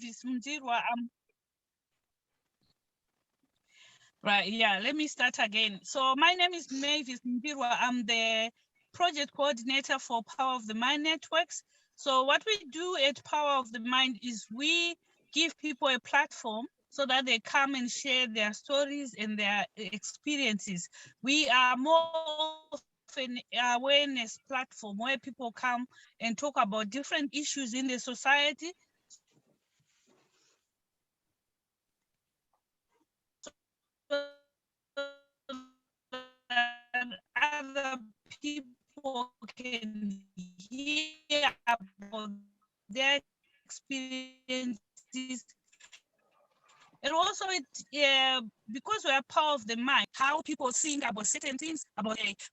Mdirwa. Right, yeah, let me start again. So my name is Mavis Mdirwa. I'm the project coordinator for Power of the Mind Networks. So what we do at Power of the Mind is we give people a platform so that they come and share their stories and their experiences. We are more of an awareness platform where people come and talk about different issues in the society. Other people can hear about their experiences. And also, because we are part of the mind, how people think about certain things,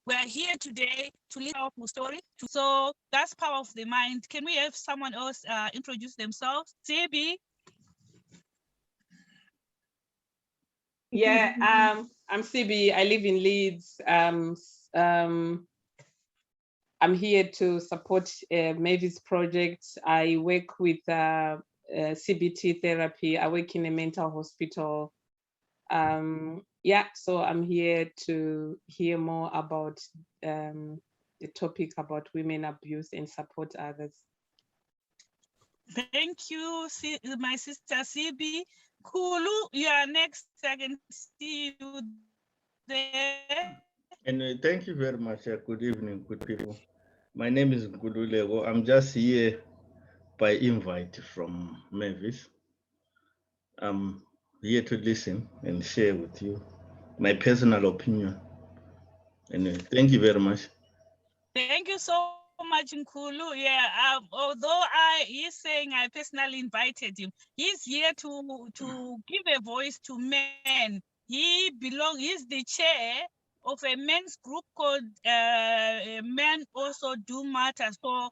we are here today to listen to our story. So that's power of the mind. Can we have someone else introduce themselves? CB? Yeah, I'm CB. I live in Leeds. I'm here to support Mavis project. I work with CBT therapy. I work in a mental hospital. Yeah, so I'm here to hear more about the topic about women abuse and support others. Thank you, my sister CB. Kulu, you are next. I can see you there. And thank you very much. Good evening, good people. My name is Gudulego. I'm just here by invite from Mavis. I'm here to listen and share with you my personal opinion. And thank you very much. Thank you so much, Nkulu. Yeah, although he's saying I personally invited him, he's here to give a voice to men. He's the chair of a men's group called Men Also Do Matter. So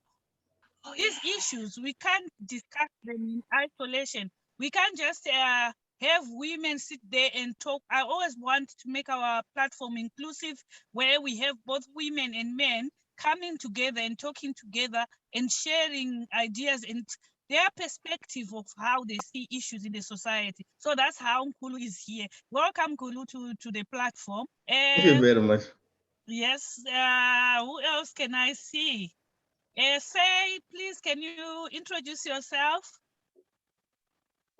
these issues, we can't discuss them in isolation. We can't just have women sit there and talk. I always want to make our platform inclusive, where we have both women and men coming together and talking together and sharing ideas and their perspective of how they see issues in the society. So that's how Nkulu is here. Welcome, Nkulu, to the platform. Thank you very much. Yes, who else can I see? Say, please, can you introduce yourself?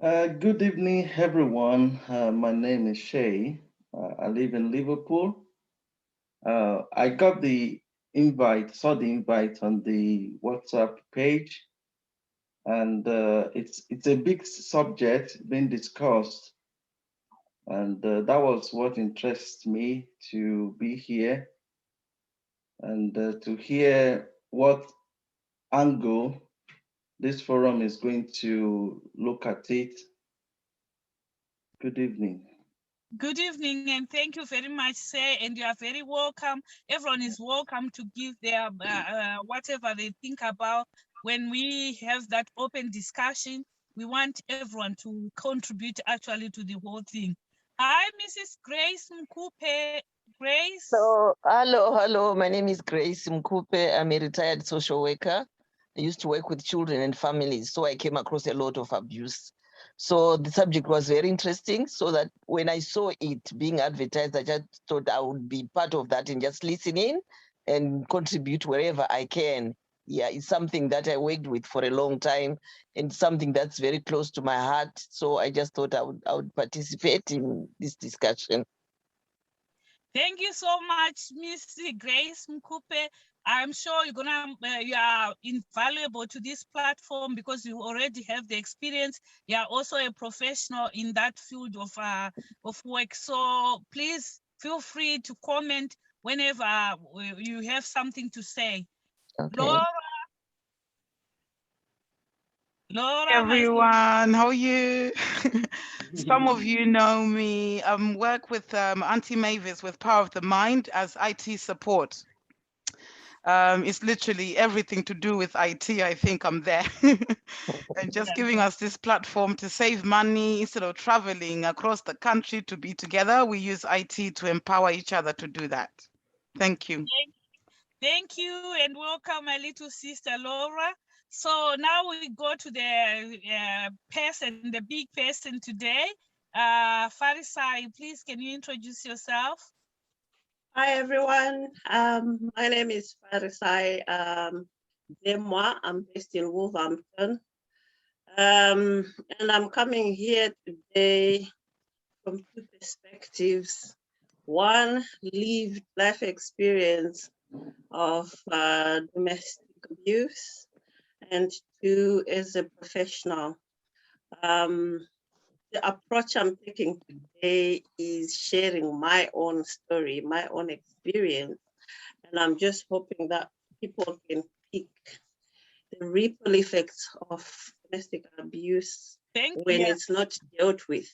Good evening, everyone. My name is Shay. I live in Liverpool. I got the invite, saw the invite on the WhatsApp page, and it's a big subject being discussed, and that was what interests me to be here and to hear what angle this forum is going to look at it. Good evening. Good evening, and thank you very much, Say, and you are very welcome. Everyone is welcome to give their whatever they think about. When we have that open discussion, we want everyone to contribute actually to the whole thing. Hi, Mrs. Grace Mkupe. Grace. So, hello. My name is Grace Mkupe. I'm a retired social worker. I used to work with children and families, so I came across a lot of abuse. So the subject was very interesting, so that when I saw it being advertised, I just thought I would be part of that and just listen in and contribute wherever I can. Yeah, it's something that I worked with for a long time and something that's very close to my heart. So I just thought I would participate in this discussion. Thank you so much, Miss Grace Mkupe. I'm sure you are invaluable to this platform because you already have the experience. You are also a professional in that field of work. So please feel free to comment whenever you have something to say. Okay. Laura, everyone, how are you? Some of you know me. I work with Auntie Mavis with Power of the Mind as IT support. It's literally everything to do with IT. I think I'm there. And just giving us this platform to save money instead of traveling across the country to be together. We use IT to empower each other to do that. Thank you. Thank you and welcome, my little sister Laura. So now we go to the person, the big person today. Farisai, please, can you introduce yourself? Hi, everyone. My name is Farisai Demwa. I'm based in Wolverhampton. And I'm coming here today from two perspectives. One, lived life experience of domestic abuse, and two, as a professional. The approach I'm taking today is sharing my own story, my own experience, and I'm just hoping that people can pick the ripple effects of domestic abuse when it's not dealt with.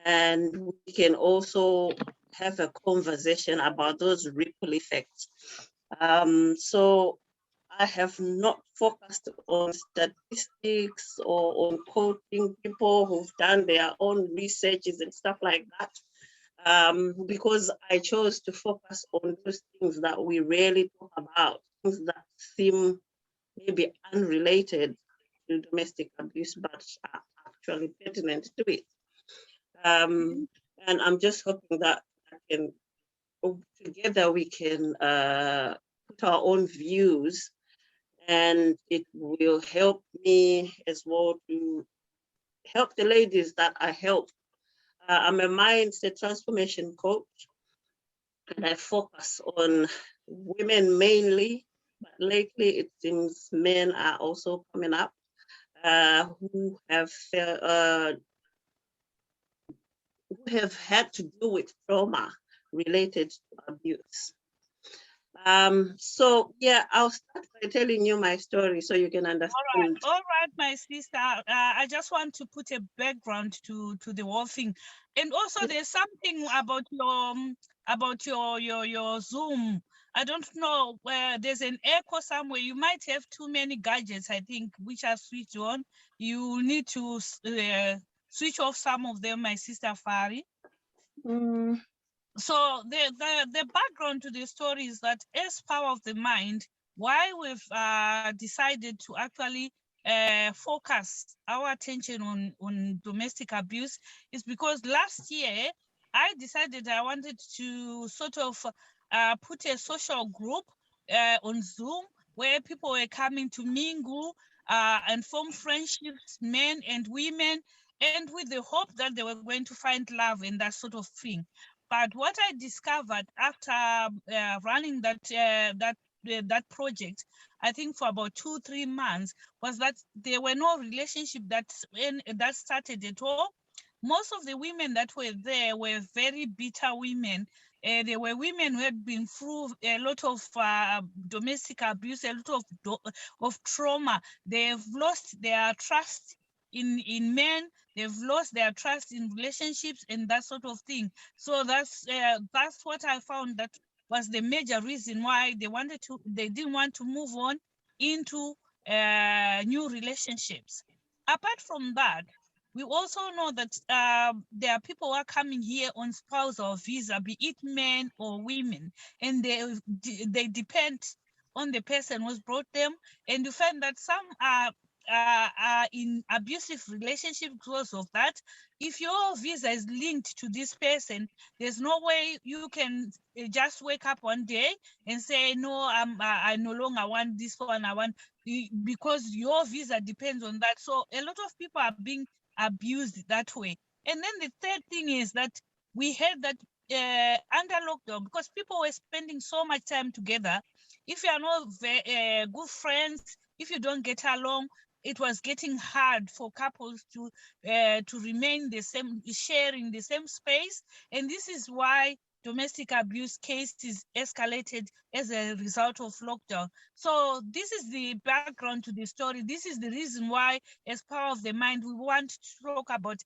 And we can also have a conversation about those ripple effects. So I have not focused on statistics or on quoting people who've done their own researches and stuff like that, because I chose to focus on those things that we rarely talk about, things that seem maybe unrelated to domestic abuse, but are actually pertinent to it. And I'm just hoping that together we can put our own views, and it will help me as well to help the ladies that I help. I'm a mindset transformation coach, and I focus on women mainly, but lately it seems men are also coming up who have had to deal with trauma related to abuse. So yeah, I'll start by telling you my story so you can understand. All right, my sister. I just want to put a background to the whole thing, and also there's something about your Zoom. I don't know where there's an echo somewhere. You might have too many gadgets, I think, which are switched on. You need to switch off some of them, my sister Fari. So the background to the story is that as Power of the Mind, why we've decided to actually focus our attention on domestic abuse is because last year I decided I wanted to sort of put a social group on Zoom where people were coming to mingle and form friendships, men and women, and with the hope that they were going to find love and that sort of thing. But what I discovered after running that project, I think for about 2-3 months, was that there were no relationship that started at all. Most of the women that were there were very bitter women. There were women who had been through a lot of domestic abuse, a lot of trauma. They've lost their trust in men. They've lost their trust in relationships and that sort of thing. So that's what I found that was the major reason why they didn't want to move on into new relationships. Apart from that, we also know that there are people who are coming here on spousal visa, be it men or women, and they depend on the person who's brought them. And you find that some are in abusive relationship because of that. If your visa is linked to this person, there's no way you can just wake up one day and say, no, I no longer want this one. I want, because your visa depends on that. So a lot of people are being abused that way. And then the third thing is that we heard that under lockdown, because people were spending so much time together, if you are not good friends, if you don't get along, it was getting hard for couples to remain the same, sharing the same space. And this is why domestic abuse cases escalated as a result of lockdown. So this is the background to the story. This is the reason why, as Power of the Mind, we want to talk about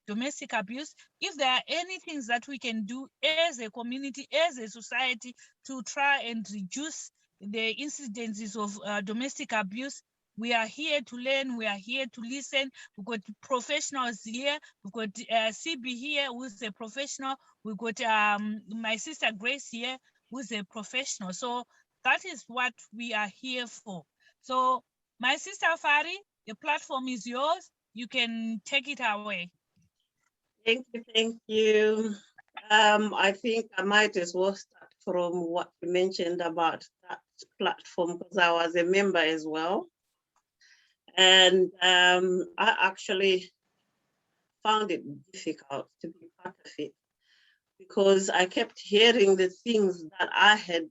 domestic abuse. If there are any things that we can do as a community, as a society, to try and reduce the incidences of domestic abuse, we are here to learn. We are here to listen. We've got professionals here. We've got CB here, who's a professional. We've got my sister Grace here, who's a professional. So that is what we are here for. So My sister Fari, the platform is yours. You can take it away. Thank you, thank you. I think I might as well start from what you mentioned about that platform, because I was a member as well. And I actually found it difficult to be part of it, because I kept hearing the things that I had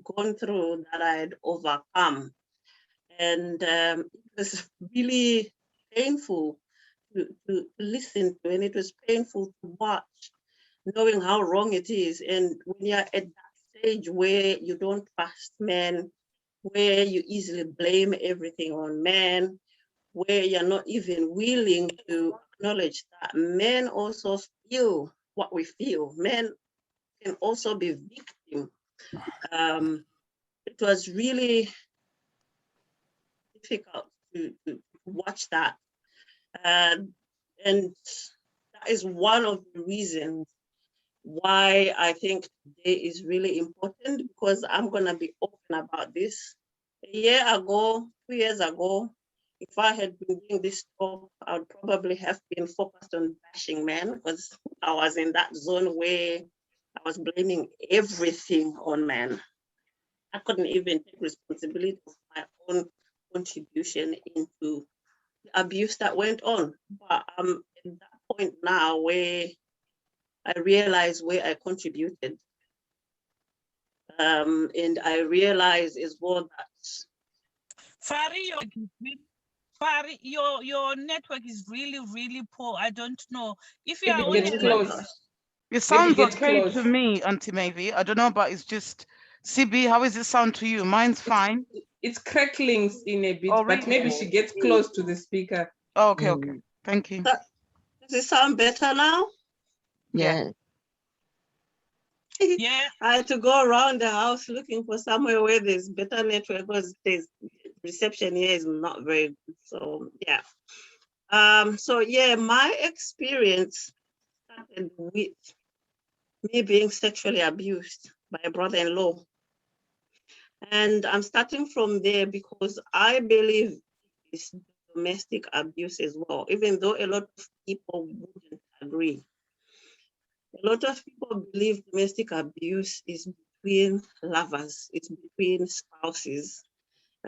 gone through, that I had overcome. And it was really painful to listen to, and it was painful to watch, knowing how wrong it is. And when you're at that stage where you don't trust men, where you easily blame everything on men, where you're not even willing to acknowledge that men also feel what we feel. Men can also be victims. It was really difficult to watch that. And that is one of the reasons why I think today is really important, because I'm going to be open about this. A year ago, 2 years ago, if I had been doing this talk, I would probably have been focused on bashing men, because I was in that zone where I was blaming everything on men. I couldn't even take responsibility of my own contribution into the abuse that went on. But I'm at that point now where I realize where I contributed. And I realize as well that Fari, your network is really, really poor. I don't know. If you are Maybe on get a close. It sounds get okay close. to me, Auntie Maybe. I don't know, but it's just CB. How does it sound to you? Mine's fine. It's crackling in a bit, Oh, but really? maybe she gets close to the speaker. Oh, okay, okay. Thank you. Does it sound better now? Yeah. Yeah. I had to go around the house looking for somewhere where there's better network, because there's reception here is not very good. So yeah. So yeah, my experience started with me being sexually abused by a brother-in-law. And I'm starting from there because I believe it's domestic abuse as well, even though a lot of people wouldn't agree. A lot of people believe domestic abuse is between lovers, it's between spouses.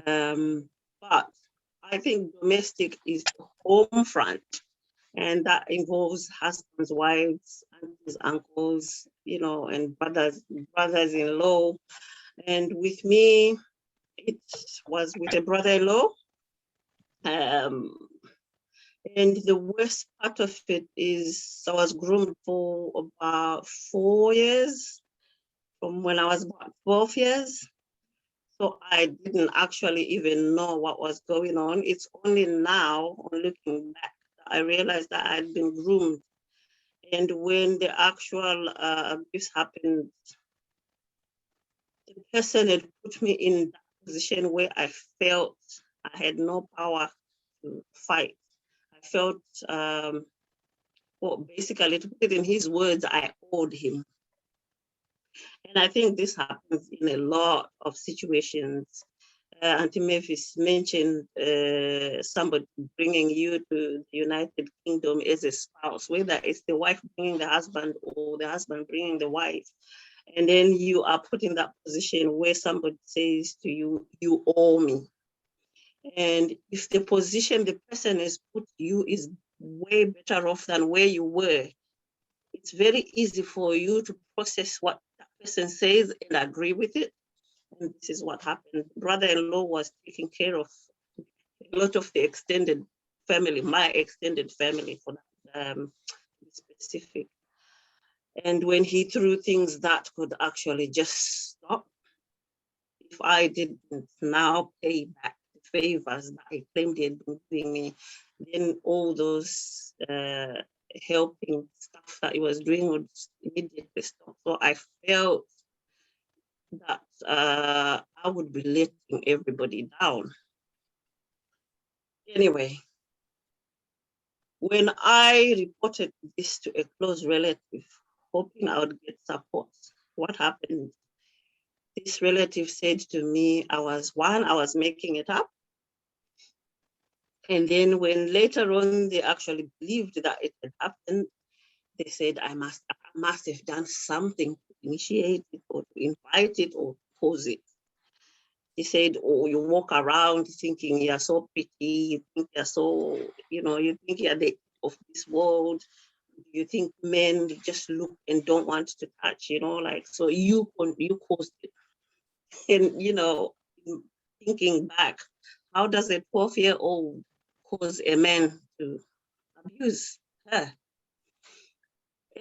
But I think domestic is the home front, and that involves husbands, wives, aunties, uncles, and brothers-in-law. And with me, it was with a brother-in-law. And the worst part of it is I was groomed for about 4 years, from when I was about 12 years. So I didn't actually even know what was going on. It's only now, on looking back, that I realized that I'd been groomed. And when the actual abuse happened, the person had put me in that position where I felt I had no power to fight. I felt, well, basically, to put it in his words, I owed him. And I think this happens in a lot of situations. Auntie Mavis mentioned somebody bringing you to the United Kingdom as a spouse, whether it's the wife bringing the husband or the husband bringing the wife. And then you are put in that position where somebody says to you, you owe me. And if the position the person has put you is way better off than where you were, it's very easy for you to process what that person says and agree with it. And this is what happened. Brother-in-law was taking care of a lot of the extended family, my extended family for that specific. And when he threw things that could actually just stop, if I didn't now pay back the favors that I claimed he had been giving me, then all those helping stuff that he was doing would immediately stop. So I felt that I would be letting everybody down. Anyway, when I reported this to a close relative, hoping I would get support, what happened? This relative said to me, I was making it up. And then when later on they actually believed that it had happened, they said, I must have done something to initiate it or to invite it or cause it. He said, oh, you walk around thinking you're so pretty, you think you're so, you think you're the of this world. You think men just look and don't want to touch, like, so you caused it. And, thinking back, how does a 12-year-old cause a man to abuse her?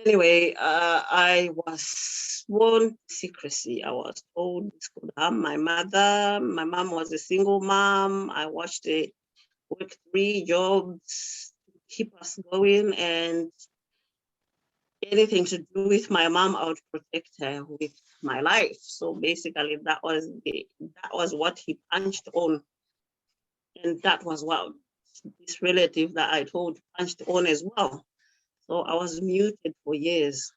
Anyway, I was sworn secrecy. I was told this could harm my mother. My mom was a single mom. I watched her work 3 jobs to keep us going, and anything to do with my mom, I would protect her with my life. So basically, that was what he punched on, and that was what this relative that I told punched on as well. So I was muted for years.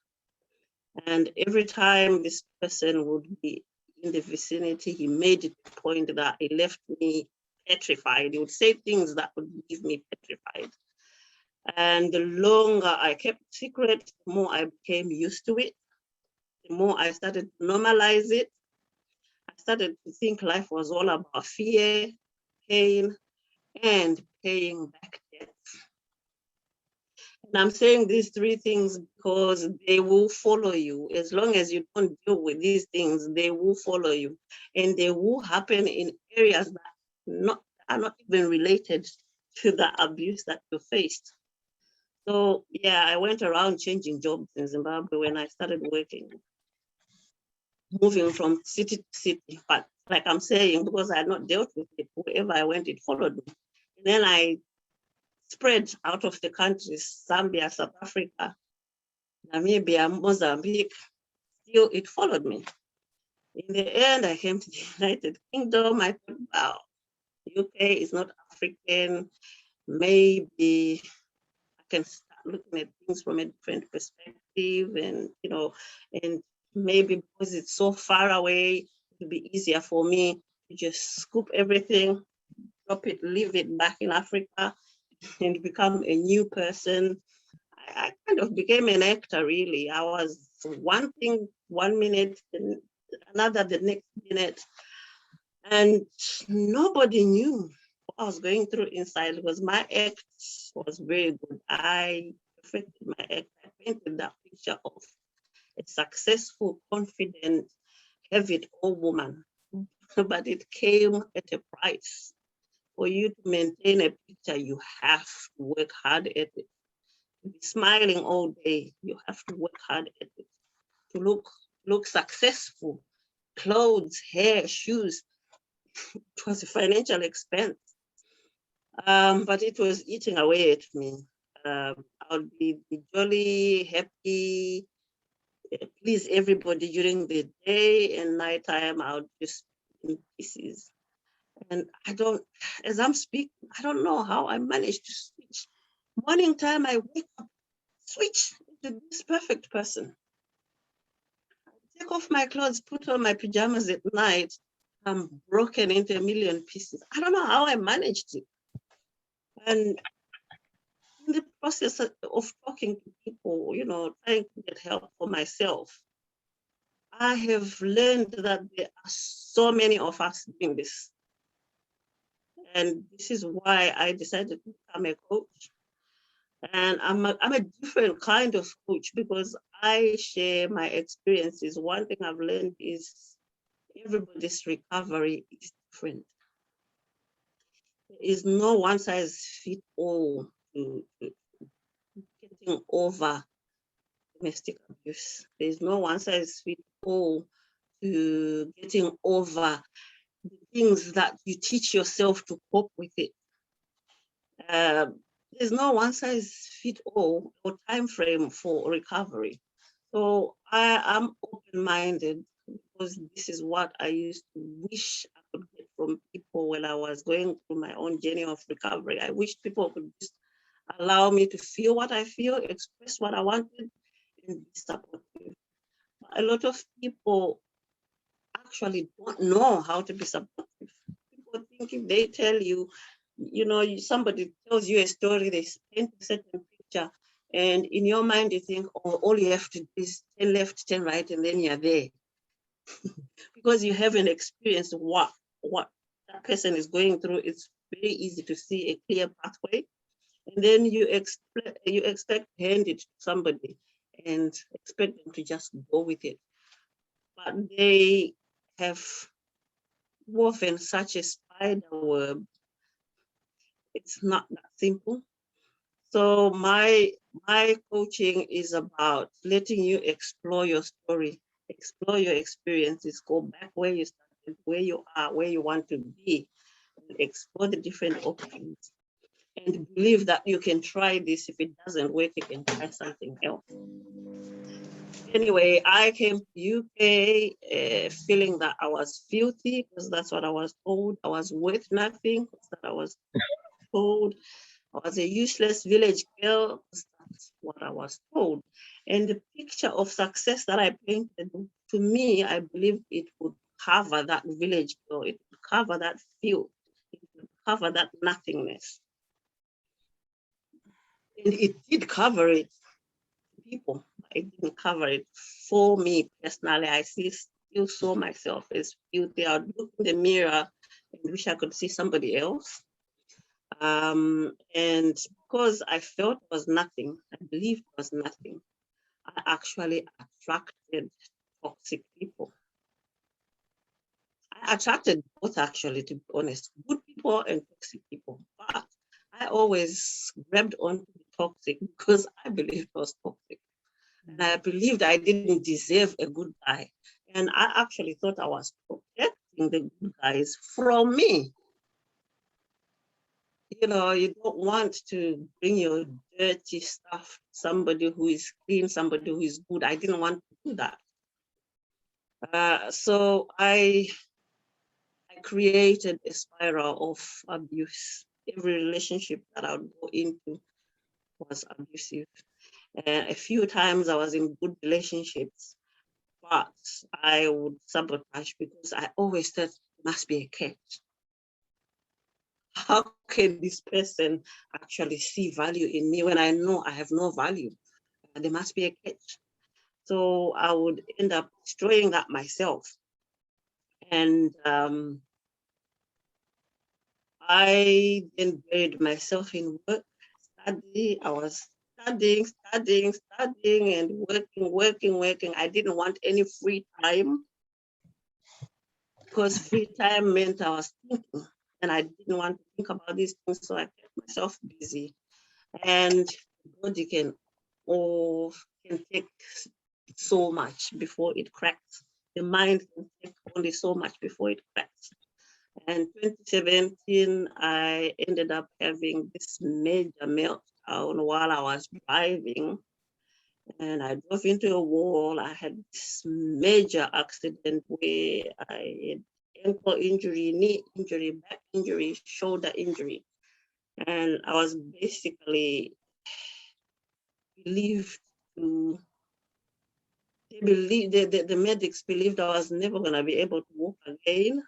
And every time this person would be in the vicinity, he made it a point that he left me petrified. He would say things that would leave me petrified. And the longer I kept secret, the more I became used to it. The more I started to normalize it. I started to think life was all about fear, pain, and paying back debt. And I'm saying these 3 things because they will follow you. As long as you don't deal with these things, they will follow you. And they will happen in areas that are not even related to the abuse that you faced. So yeah, I went around changing jobs in Zimbabwe when I started working, moving from city to city. But like I'm saying, because I had not dealt with it, wherever I went, it followed me. And then I spread out of the countries, Zambia, South Africa, Namibia, Mozambique. Still, it followed me. In the end, I came to the United Kingdom. I thought, wow, UK is not African. Maybe I can start looking at things from a different perspective, and maybe because it's so far away, it'll be easier for me to just scoop everything, drop it, leave it back in Africa, and become a new person. I kind of became an actor, really. I was one thing 1 minute, and another the next minute. And nobody knew what I was going through inside because my act was very good. I perfected my act. I painted that picture of a successful, confident, have-it-all woman. But it came at a price. For you to maintain a picture, you have to work hard at it. To be smiling all day, you have to work hard at it. To look successful, clothes, hair, shoes, it was a financial expense. But it was eating away at me. I would be jolly, happy, please everybody during the day, and nighttime I would just in pieces. And as I'm speaking, I don't know how I managed to switch. Morning time, I wake up, switch into this perfect person. Take off my clothes, put on my pajamas at night. I'm broken into a million pieces. I don't know how I managed it. And in the process of talking to people, trying to get help for myself, I have learned that there are so many of us doing this. And this is why I decided to become a coach. And I'm a different kind of coach because I share my experiences. One thing I've learned is everybody's recovery is different. There is no one size fits all to getting over domestic abuse. There's no one size fits all to getting over the things that you teach yourself to cope with it. There's no one size fits all or time frame for recovery. So I am open-minded because this is what I used to wish I could get from people when I was going through my own journey of recovery. I wish people could just allow me to feel what I feel, express what I wanted, and be supportive. A lot of people actually don't know how to be supportive. People think if they tell you you know, somebody tells you a story, they paint a certain picture, and in your mind you think, oh, all you have to do is 10 left, 10 right, and then you're there. Because you haven't experienced what that person is going through. It's very easy to see a clear pathway, and then you expect to hand it to somebody and expect them to just go with it. But they have woven such a spider web. It's not that simple. So my coaching is about letting you explore your story, explore your experiences, go back where you started, where you are, where you want to be, and explore the different options. And believe that you can try this. If it doesn't work, you can try something else. Anyway, I came to UK feeling that I was filthy, because that's what I was told. I was worth nothing, because that I was told. I was a useless village girl, because that's what I was told. And the picture of success that I painted, to me, I believed it would cover that village girl. It would cover that filth. It would cover that nothingness. And it did cover it, people. It didn't cover it for me personally. I still saw myself as filthy. I would look in the mirror and wish I could see somebody else. And because I felt it was nothing, I believed it was nothing, I actually attracted toxic people. I attracted both, actually, to be honest, good people and toxic people. But I always grabbed onto the toxic because I believed it was toxic. And I believed I didn't deserve a good guy. And I actually thought I was protecting the good guys from me. You know, you don't want to bring your dirty stuff to somebody who is clean, somebody who is good. I didn't want to do that. So I created a spiral of abuse. Every relationship that I would go into was abusive. A few times I was in good relationships, but I would sabotage because I always thought it must be a catch. How can this person actually see value in me when I know I have no value? There must be a catch. So I would end up destroying that myself. And I then buried myself in work, study. I was studying and working. I didn't want any free time, because free time meant I was thinking, and I didn't want to think about these things, so I kept myself busy. And the body can take so much before it cracks. The mind can take only so much before it cracks. And 2017, I ended up having this major meltdown while I was driving. And I drove into a wall. I had this major accident where I had ankle injury, knee injury, back injury, shoulder injury. And I was basically believed to, the medics believed I was never going to be able to walk again.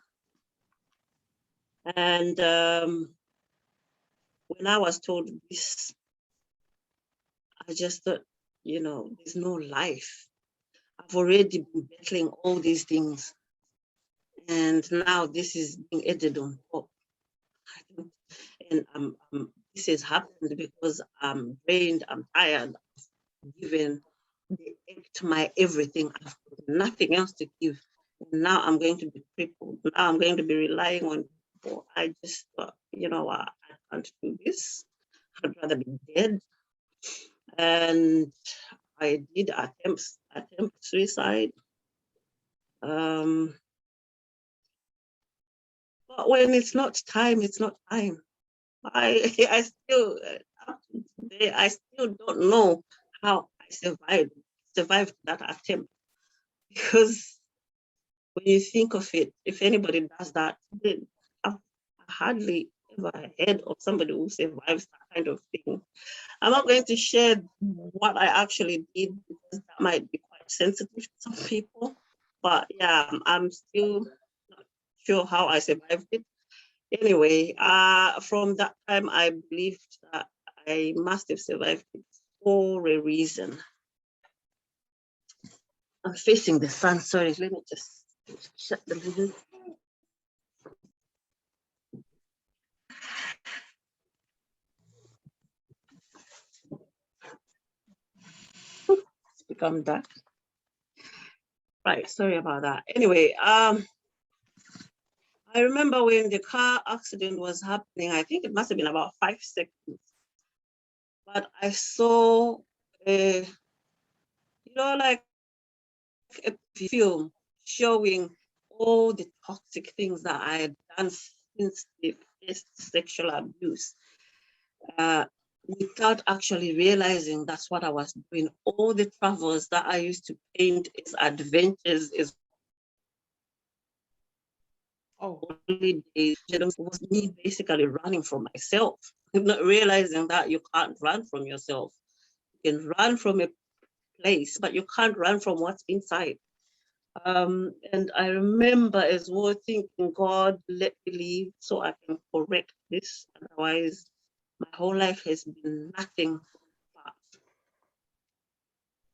And when I was told this, I just thought, you know, there's no life. I've already been battling all these things, and now this is being added on top. And this has happened because I'm drained, I'm tired, I've given the act my everything. I've got nothing else to give. And now I'm going to be crippled. Now I'm going to be relying on people. I just thought, you know what, I can't do this. I'd rather be dead. And I did attempt suicide. But when it's not time, it's not time. I still, up to today, I still don't know how I survived that attempt. Because when you think of it, if anybody does that, then I've hardly ever heard of somebody who survives that kind of thing. I'm not going to share what I actually did, because that might be quite sensitive to some people. But yeah, I'm still not sure how I survived it. Anyway, from that time, I believed that I must have survived it for a reason. I'm facing the sun. Sorry, let me just shut the window. It's become dark. Right, sorry about that. Anyway, I remember when the car accident was happening, I think it must have been about 5 seconds. But I saw a, like a film showing all the toxic things that I had done since the first sexual abuse, without actually realizing that's what I was doing. All the travels that I used to paint as adventures, as holidays, was me basically running from myself, not realizing that you can't run from yourself. You can run from a place, but you can't run from what's inside. And I remember as well thinking, God, let me leave so I can correct this. Otherwise, my whole life has been nothing but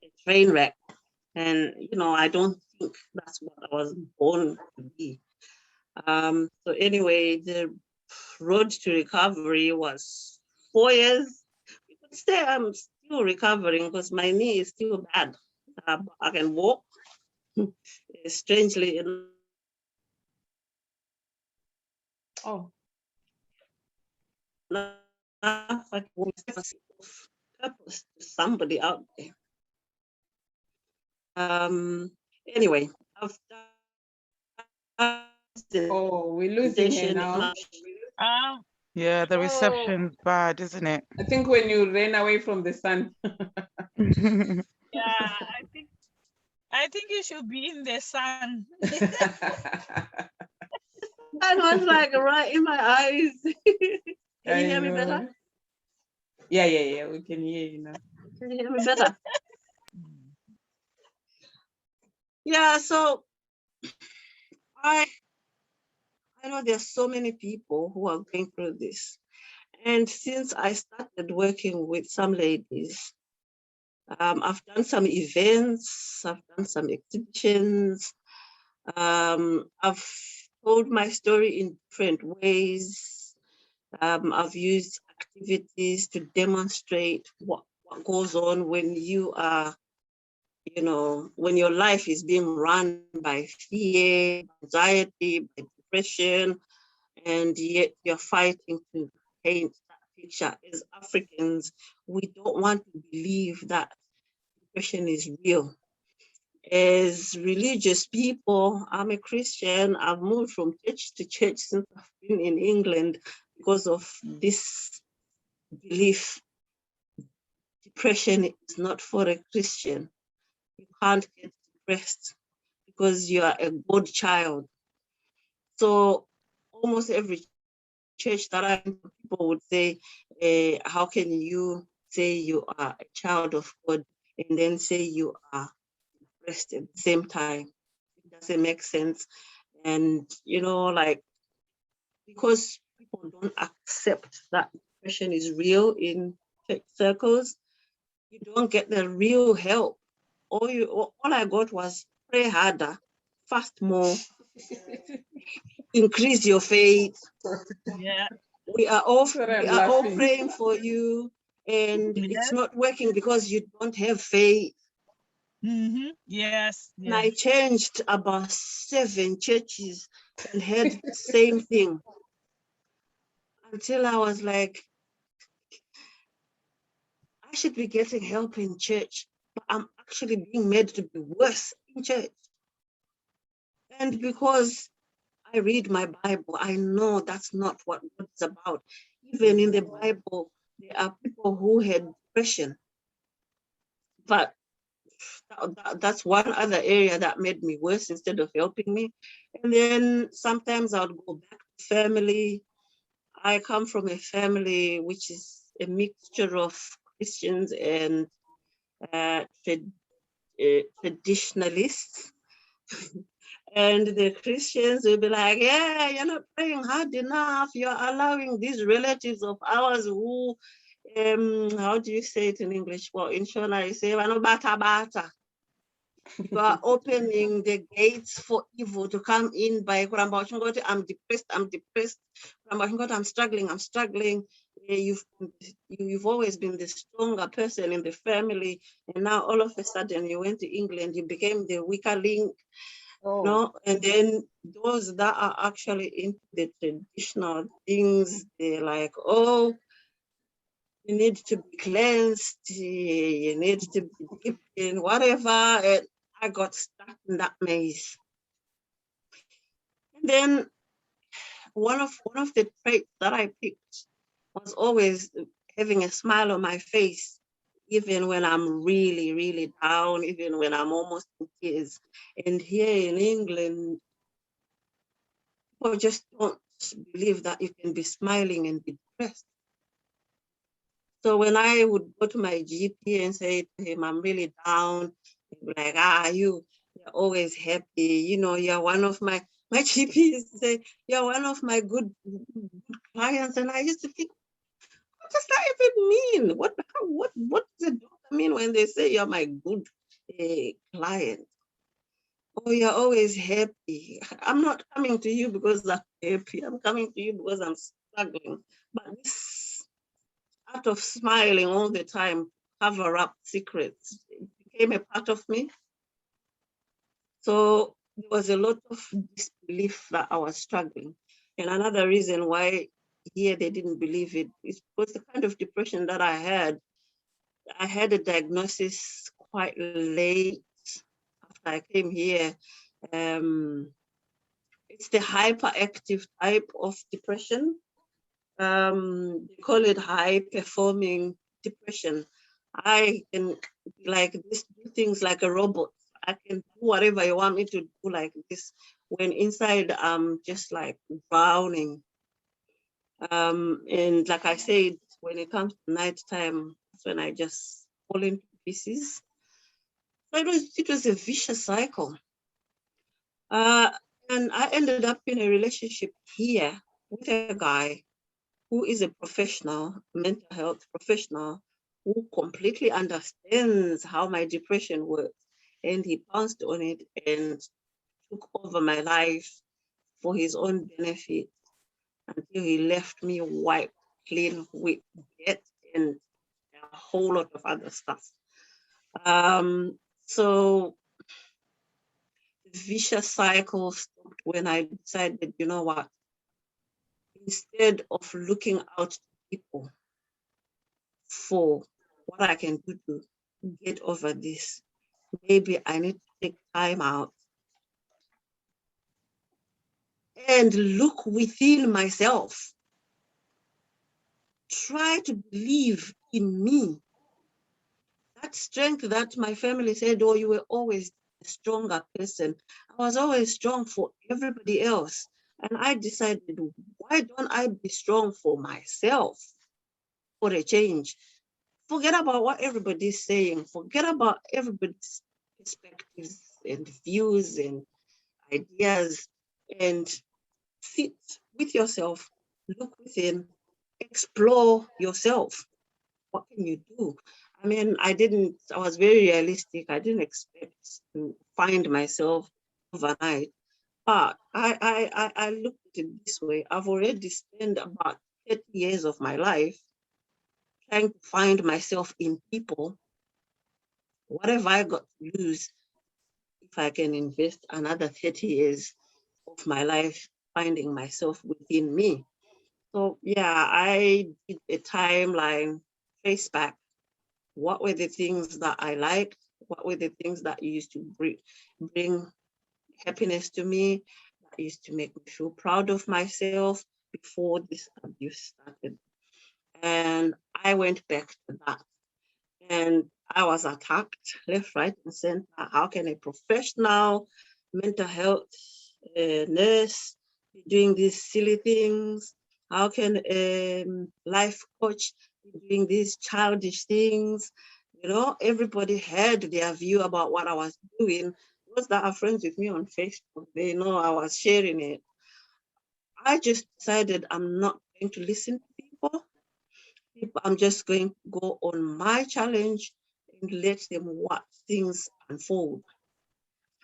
a train wreck. And, I don't think that's what I was born to be. So anyway, the road to recovery was 4 years. You could say I'm still recovering because my knee is still bad. I can walk. Strangely enough. Oh. I purpose to somebody out there. Anyway, after Oh, we're losing her now. Yeah, the reception's bad, isn't it? I think when you ran away from the sun. Yeah, I think you should be in the sun. That was like right in my eyes. Can you hear me better? Yeah, we can hear you now. Can you hear me better? Yeah, so I know there's so many people who are going through this. And since I started working with some ladies, I've done some events, I've done some exhibitions, I've told my story in different ways. I've used activities to demonstrate what goes on when you are, when your life is being run by fear, anxiety, by depression, and yet you're fighting to paint that picture. As Africans, we don't want to believe that depression is real. As religious people, I'm a Christian. I've moved from church to church since I've been in England because of this belief. Depression is not for a Christian. You can't get depressed because you are a God child. So almost every church that I went to, people would say, how can you say you are a child of God and then say you are depressed at the same time? It doesn't make sense. And, because people don't accept that depression is real in church circles, you don't get the real help. All I got was pray harder, fast more, increase your faith. Yeah. We are all praying for you, and it's not working because you don't have faith. Yes. And I changed about 7 churches and had the same thing until I was like, I should be getting help in church, but I'm actually being made to be worse in church. And because I read my Bible, I know that's not what it's about. Even in the Bible, there are people who had depression. But that's one other area that made me worse instead of helping me. And then sometimes I would go back to family. I come from a family which is a mixture of Christians and traditionalists. And the Christians will be like, yeah, you're not praying hard enough. You're allowing these relatives of ours who, how do you say it in English? Well, in Shona, you say, "Wano bata bata." You are opening the gates for evil to come in by I'm depressed, I'm struggling. You've always been the stronger person in the family, and now all of a sudden you went to England, you became the weaker link. No, and then those that are actually into the traditional things, they're like, oh, you need to be cleansed, you need to be dipped in whatever. And I got stuck in that maze. And then one of the traits that I picked was always having a smile on my face, even when I'm really, really down, even when I'm almost in tears. And here in England, people just don't believe that you can be smiling and be depressed. So when I would go to my GP and say to him, I'm really down, he'd be like, you're always happy. You know, you're one of my GP used to say, you're one of my good clients. And I used to think, what does that even mean? What does a doctor mean when they say you're my good client? Oh, you're always happy. I'm not coming to you because I'm happy. I'm coming to you because I'm struggling. But this art of smiling all the time, cover up secrets, it became a part of me. So there was a lot of disbelief that I was struggling. And another reason why here they didn't believe it is because the kind of depression that I had a diagnosis quite late after I came here. It's the hyperactive type of depression. They call it high performing depression. I can do things like a robot. I can do whatever you want me to do like this, when inside I'm just like drowning. And like I said, when it comes to nighttime, that's when I just fall into pieces. So it was a vicious cycle. And I ended up in a relationship here with a guy who is a professional, mental health professional, who completely understands how my depression works. And he pounced on it and took over my life for his own benefit until he left me wiped clean with debt and a whole lot of other stuff. So the vicious cycle stopped when I decided, you know what, instead of looking out to people for what I can do to get over this, maybe I need to take time out and look within myself. Try to believe in me. That strength that my family said, oh, you were always a stronger person. I was always strong for everybody else. And I decided, why don't I be strong for myself for a change? Forget about what everybody's saying. Forget about everybody's perspectives and views and ideas, and sit with yourself, look within, explore yourself. What can you do? I mean, I was very realistic. I didn't expect to find myself overnight. But I looked at it this way. I've already spent about 30 years of my life trying to find myself in people. What have I got to lose if I can invest another 30 years of my life finding myself within me? So yeah, I did a timeline, trace back. What were the things that I liked? What were the things that used to bring happiness to me, that used to make me feel proud of myself before this abuse started? And I went back to that. And I was attacked left, right, and center. How can a professional mental health nurse be doing these silly things? How can a life coach be doing these childish things? You know, everybody had their view about what I was doing, those that are friends with me on Facebook, they know I was sharing it. I just decided I'm not going to listen to people. I'm just going to go on my challenge and let them watch things unfold.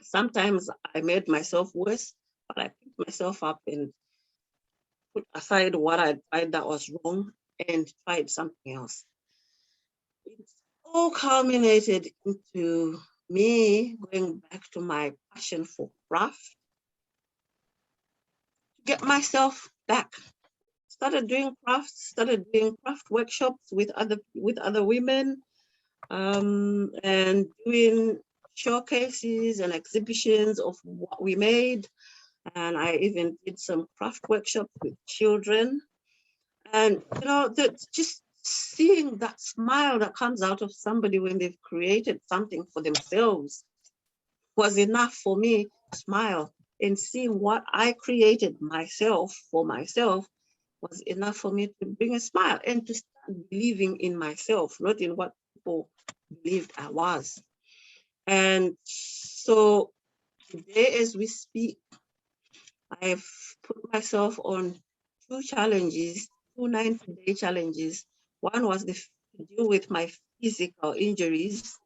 Sometimes I made myself worse, but I picked myself up and put aside what I tried that was wrong and tried something else. It all culminated into me going back to my passion for craft, get myself back. Started doing crafts, started doing craft workshops with other women, and doing showcases and exhibitions of what we made. And I even did some craft workshops with children. And just seeing that smile that comes out of somebody when they've created something for themselves was enough for me to smile. And seeing what I created myself for myself was enough for me to bring a smile and to start believing in myself, not in what people believed I was. And so today, as we speak, I've put myself on 2 challenges, 2 90-day challenges. One was to deal with my physical injuries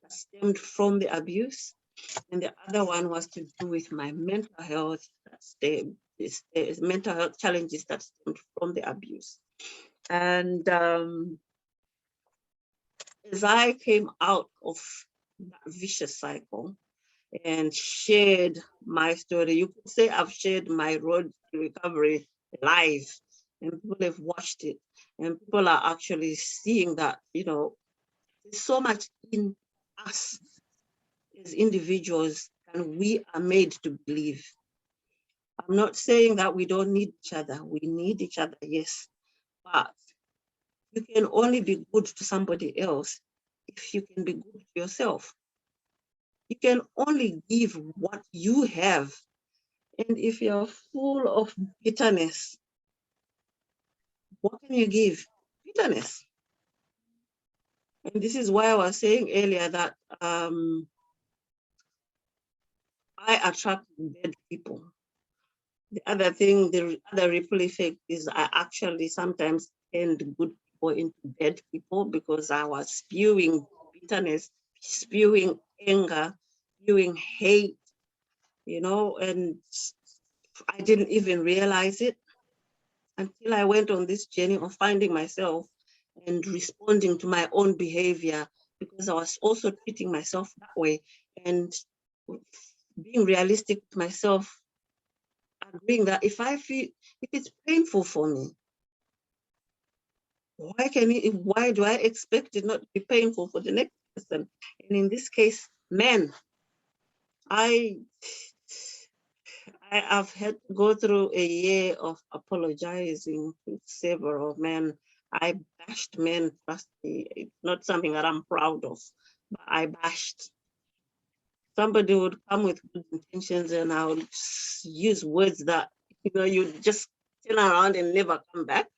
that stemmed from the abuse, and the other one was to do with my mental health, mental health challenges that stemmed from the abuse. And as I came out of that vicious cycle and shared my story, you could say I've shared my road to recovery live, and people have watched it, and people are actually seeing that, there's so much in us as individuals, and we are made to believe. I'm not saying that we don't need each other. We need each other, yes. But you can only be good to somebody else if you can be good to yourself. You can only give what you have. And if you're full of bitterness, what can you give? Bitterness. And this is why I was saying earlier that I attract bad people. The other thing, the other ripple effect is I actually sometimes turned good people into bad people because I was spewing bitterness, spewing anger, spewing hate, and I didn't even realize it until I went on this journey of finding myself and responding to my own behavior, because I was also treating myself that way and being realistic with myself, agreeing that if it's painful for me, why do I expect it not to be painful for the next person? And in this case, men, I've had to go through a year of apologizing to several men. I bashed men, trust me. It's not something that I'm proud of, but I bashed. Somebody would come with good intentions and I would use words that, you just turn around and never come back.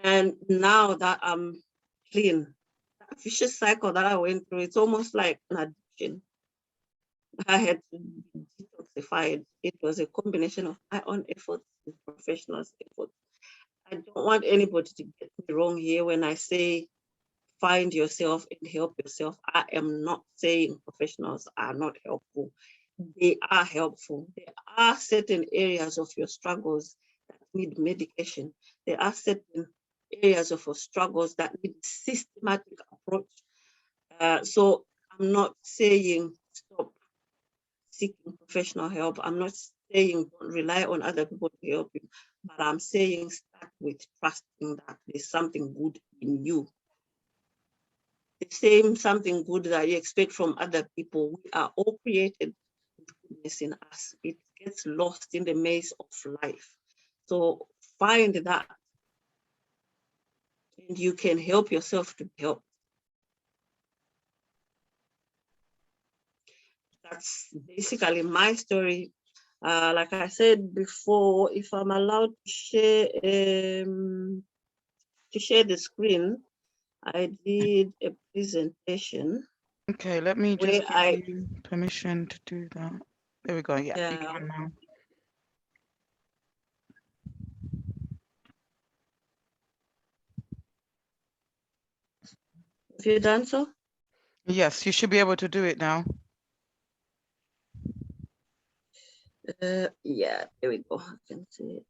And now that I'm clean, that vicious cycle that I went through, it's almost like an addiction. I had to be detoxified. It was a combination of my own efforts and professionals' efforts. I don't want anybody to get me wrong here when I say find yourself and help yourself. I am not saying professionals are not helpful. They are helpful. There are certain areas of your struggles that need medication. There are certain areas of your struggles that need systematic approach. So I'm not saying stop seeking professional help. I'm not saying don't rely on other people to help you, but I'm saying start with trusting that there's something good in you. The same something good that you expect from other people. We are all created with goodness in us. It gets lost in the maze of life. So find that, and you can help yourself to help. That's basically my story. Like I said before, if I'm allowed to share the screen, I did a presentation Okay, let me Where just give you permission to do that. There we go. Yeah, you yeah. can now. Have you done so? Yes, you should be able to do it now. Yeah, there we go. I can see it.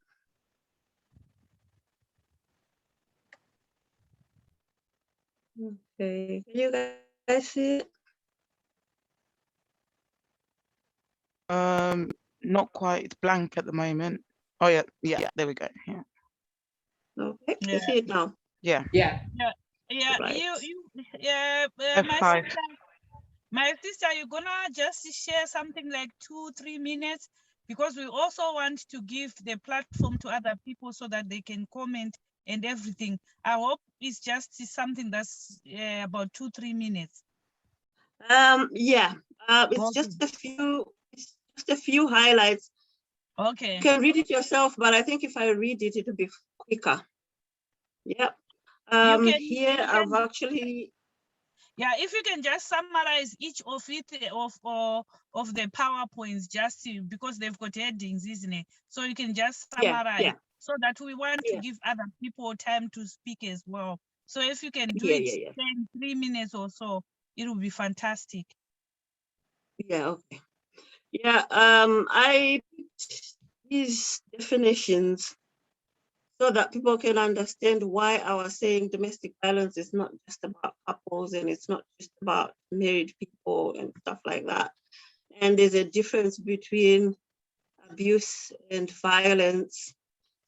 Okay, can you guys see it? Not quite. It's blank at the moment. Oh yeah, yeah. There we go. Yeah, Okay, Yeah. you see it now. yeah. Yeah. Yeah, Right. yeah, F5. my sister, you're gonna just share something like 2-3 minutes, because we also want to give the platform to other people so that they can comment and everything. I hope it's just something that's about 2-3 minutes. Yeah, it's Okay. just a few highlights. Okay. You can read it yourself, but I think if I read it, it'll be quicker. Yeah. Here I've actually. Yeah, if you can just summarize each of it of the PowerPoints, just because they've got headings, isn't it? So you can just summarize, so that we want to give other people time to speak as well. So if you can do it in 3 minutes or so, it will be fantastic. Yeah, okay. Yeah, I picked these definitions so that people can understand why I was saying domestic violence is not just about couples and it's not just about married people and stuff like that. And there's a difference between abuse and violence.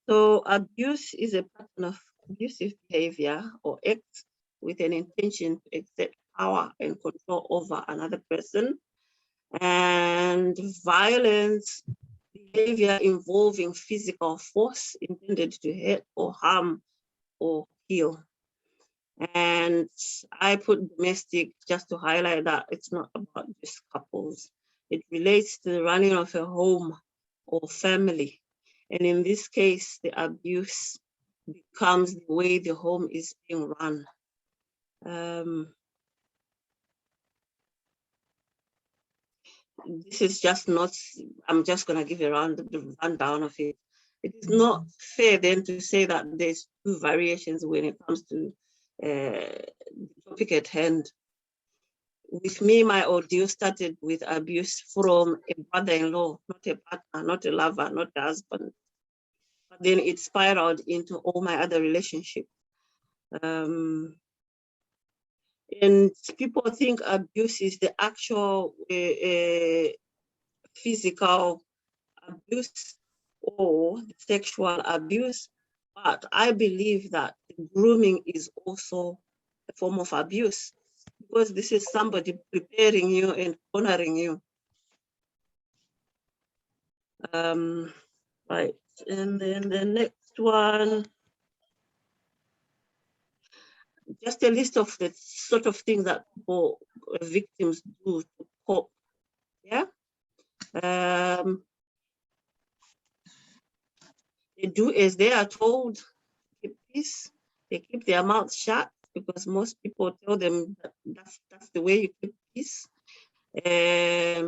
So abuse is a pattern of abusive behavior or acts with an intention to exert power and control over another person. And violence, behavior involving physical force intended to hurt or harm or kill. And I put domestic just to highlight that it's not about just couples. It relates to the running of a home or family. And in this case, the abuse becomes the way the home is being run. This is just not, I'm just going to give the rundown of it. It is not fair then to say that there's two variations when it comes to the topic at hand. With me, my ordeal started with abuse from a brother-in-law, not a partner, not a lover, not a husband. But then it spiraled into all my other relationships. And people think abuse is the actual physical abuse or sexual abuse, but I believe that grooming is also a form of abuse, because this is somebody preparing you and honoring you. Right, and then the next one, just a list of the sort of things that people, victims do to cope. Yeah. They do as they are told, keep peace. They keep their mouths shut because most people tell them that that's the way you keep peace. They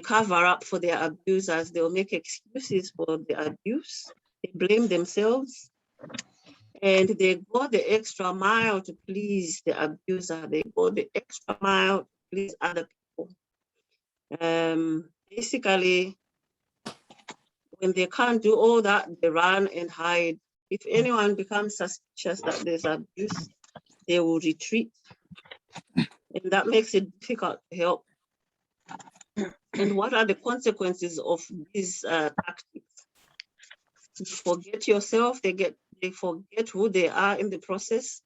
cover up for their abusers. They'll make excuses for the abuse. They blame themselves. And they go the extra mile to please the abuser. They go the extra mile to please other people. Basically, when they can't do all that, they run and hide. If anyone becomes suspicious that there's abuse, they will retreat. And that makes it difficult to help. And what are the consequences of these tactics? You forget yourself, they forget who they are in the process,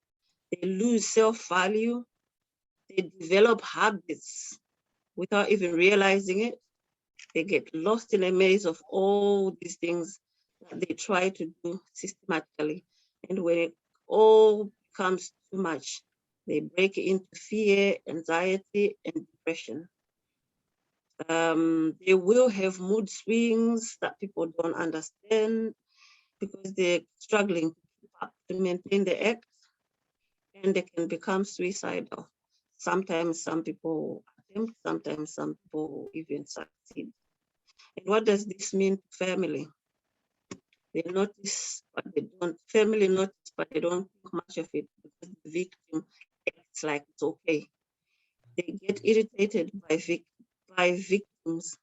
they lose self-value, they develop habits without even realizing it. They get lost in a maze of all these things that they try to do systematically. And when it all becomes too much, they break into fear, anxiety, and depression. They will have mood swings that people don't understand because they're struggling to keep up to maintain the act, and they can become suicidal. Sometimes some people attempt, sometimes some people even succeed. And what does this mean to family? They notice, but they don't, family notice, but they don't think much of it because the victim acts like it's okay. They get irritated by victims,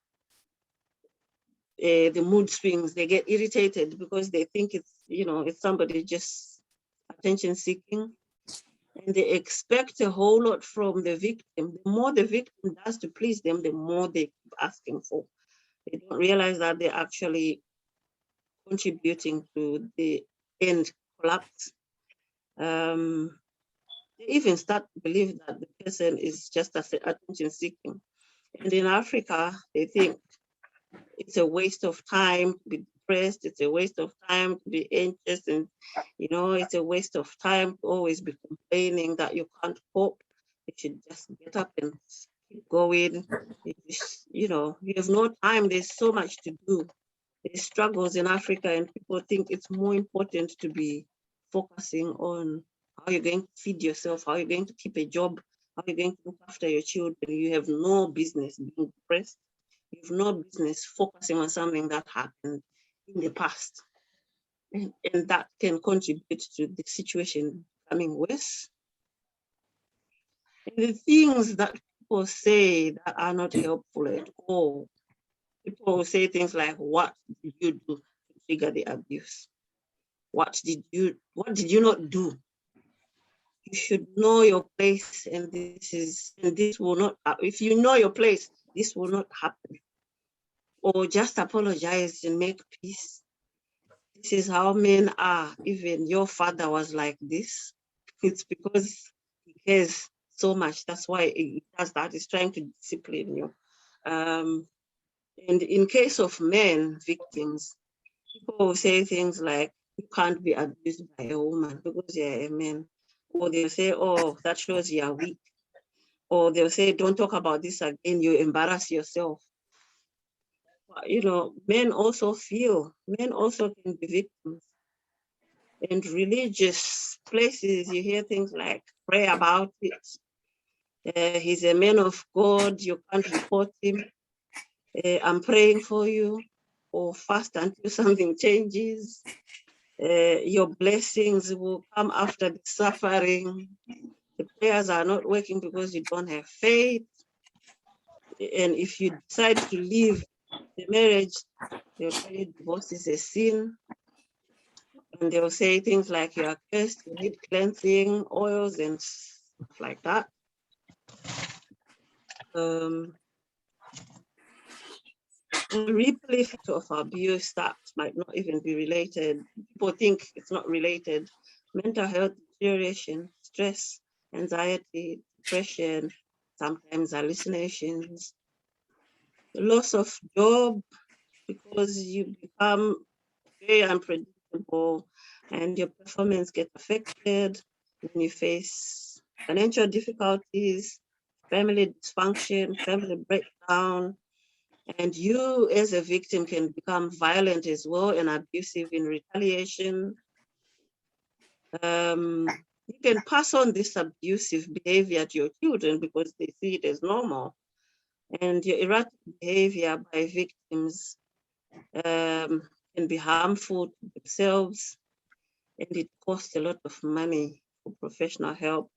the mood swings. They get irritated because they think it's, it's somebody just attention seeking. And they expect a whole lot from the victim. The more the victim does to please them, the more they keep asking for. They don't realize that they're actually contributing to the end collapse. They even start to believe that the person is just attention seeking. And in Africa, they think it's a waste of time to be depressed. It's a waste of time to be anxious. And, it's a waste of time to always be complaining that you can't cope. You should just get up and keep going. You have no time. There's so much to do. There's struggles in Africa, and people think it's more important to be focusing on how you're going to feed yourself, how you're going to keep a job, how you're going to look after your children. You have no business being depressed. You have no business focusing on something that happened in the past. And that can contribute to the situation becoming worse. And the things that people say that are not helpful at all. People will say things like, what did you do to trigger the abuse? What did you not do? You should know your place, and this will not, if you know your place, this will not happen. Or just apologize and make peace. This is how men are. Even your father was like this. It's because he cares so much. That's why he does that. He's trying to discipline you. And in case of men, victims, people will say things like, you can't be abused by a woman because you're a man. Or they'll say, oh, that shows you're weak. Or they'll say, don't talk about this again, you embarrass yourself. Men also can be victims. In religious places, you hear things like, pray about it. He's a man of God, you can't report him. I'm praying for you, or fast until something changes. Your blessings will come after the suffering. The prayers are not working because you don't have faith. And if you decide to leave the marriage, they'll tell you divorce is a sin. And they'll say things like, you are cursed, you need cleansing, oils, and stuff like that. The ripple effect of abuse that might not even be related. People think it's not related. Mental health deterioration, stress, anxiety, depression, sometimes hallucinations, the loss of job because you become very unpredictable and your performance gets affected when you face financial difficulties, family dysfunction, family breakdown, and you as a victim can become violent as well and abusive in retaliation. You can pass on this abusive behavior to your children because they see it as normal. And your erratic behavior by victims can be harmful to themselves, and it costs a lot of money for professional help.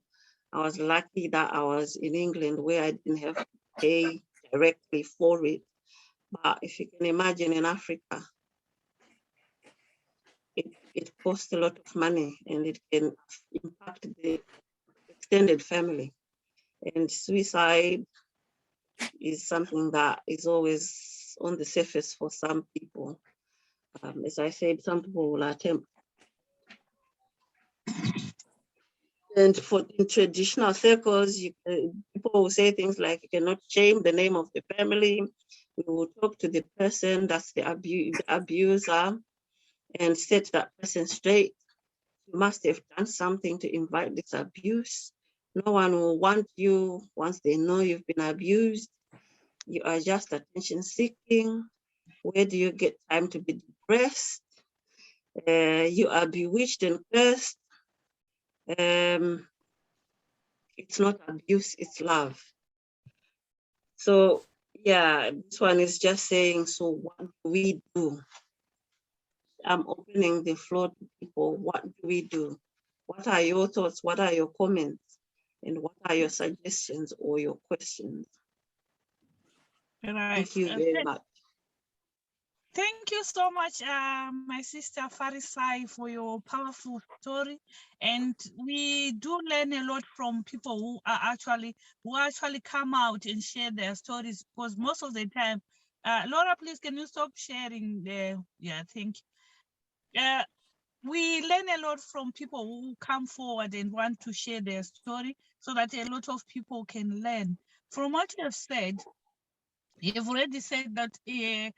I was lucky that I was in England where I didn't have to pay directly for it. But if you can imagine in Africa, it costs a lot of money and it can impact the extended family. And suicide is something that is always on the surface for some people. As I said, some people will attempt. And in traditional circles, people will say things like, you cannot shame the name of the family. We will talk to the person that's the abuser and set that person straight. You must have done something to invite this abuse. No one will want you once they know you've been abused. You are just attention seeking. Where do you get time to be depressed? You are bewitched and cursed. It's not abuse, it's love. So yeah, this one is just saying, so what do we do? I'm opening the floor to people. What do we do? What are your thoughts? What are your comments? And what are your suggestions or your questions? Right. Thank you very much. Thank you so much, my sister Farisai, for your powerful story. And we do learn a lot from people who actually come out and share their stories, because most of the time, Laura, please, can you stop sharing the, yeah, thank you. We learn a lot from people who come forward and want to share their story so that a lot of people can learn. From what you have said, you've already said that there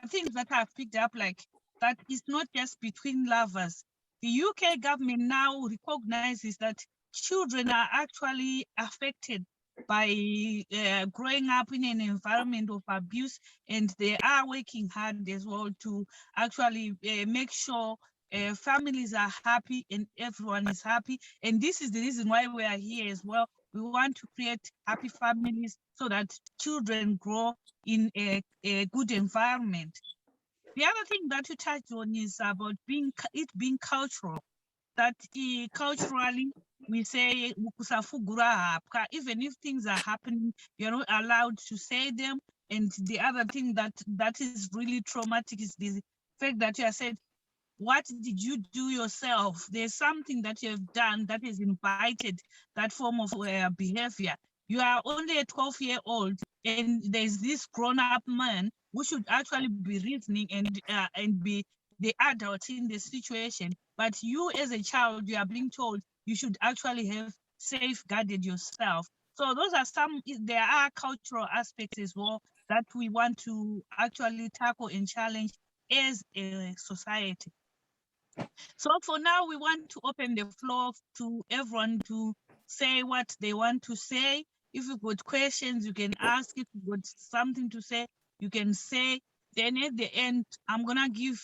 are things that I've picked up, like that is not just between lovers. The UK government now recognizes that children are actually affected by growing up in an environment of abuse, and they are working hard as well to actually make sure families are happy and everyone is happy. And this is the reason why we are here as well. We want to create happy families so that children grow in a good environment. The other thing that you touched on is about it being cultural, that culturally we say even if things are happening, you're not allowed to say them. And the other thing that is really traumatic is the fact that you have said, what did you do yourself? There's something that you have done that has invited that form of behavior. You are only a 12-year-old, and there's this grown-up man who should actually be reasoning and be the adult in the situation. But you, as a child, you are being told you should actually have safeguarded yourself. So those are there are cultural aspects as well that we want to actually tackle and challenge as a society. So for now, we want to open the floor to everyone to say what they want to say. If you've got questions, you can ask. If you've got something to say, you can say. Then at the end, I'm gonna give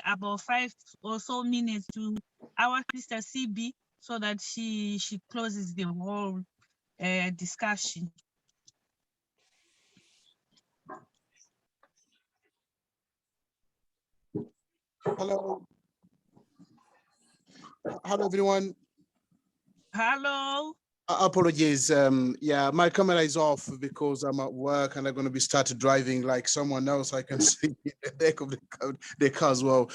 about 5 or so minutes to our sister CB so that she closes the whole discussion. Hello. Hello, everyone. Hello. Apologies. Yeah, my camera is off because I'm at work and I'm going to be started driving like someone else. I can see the deck of the car as well.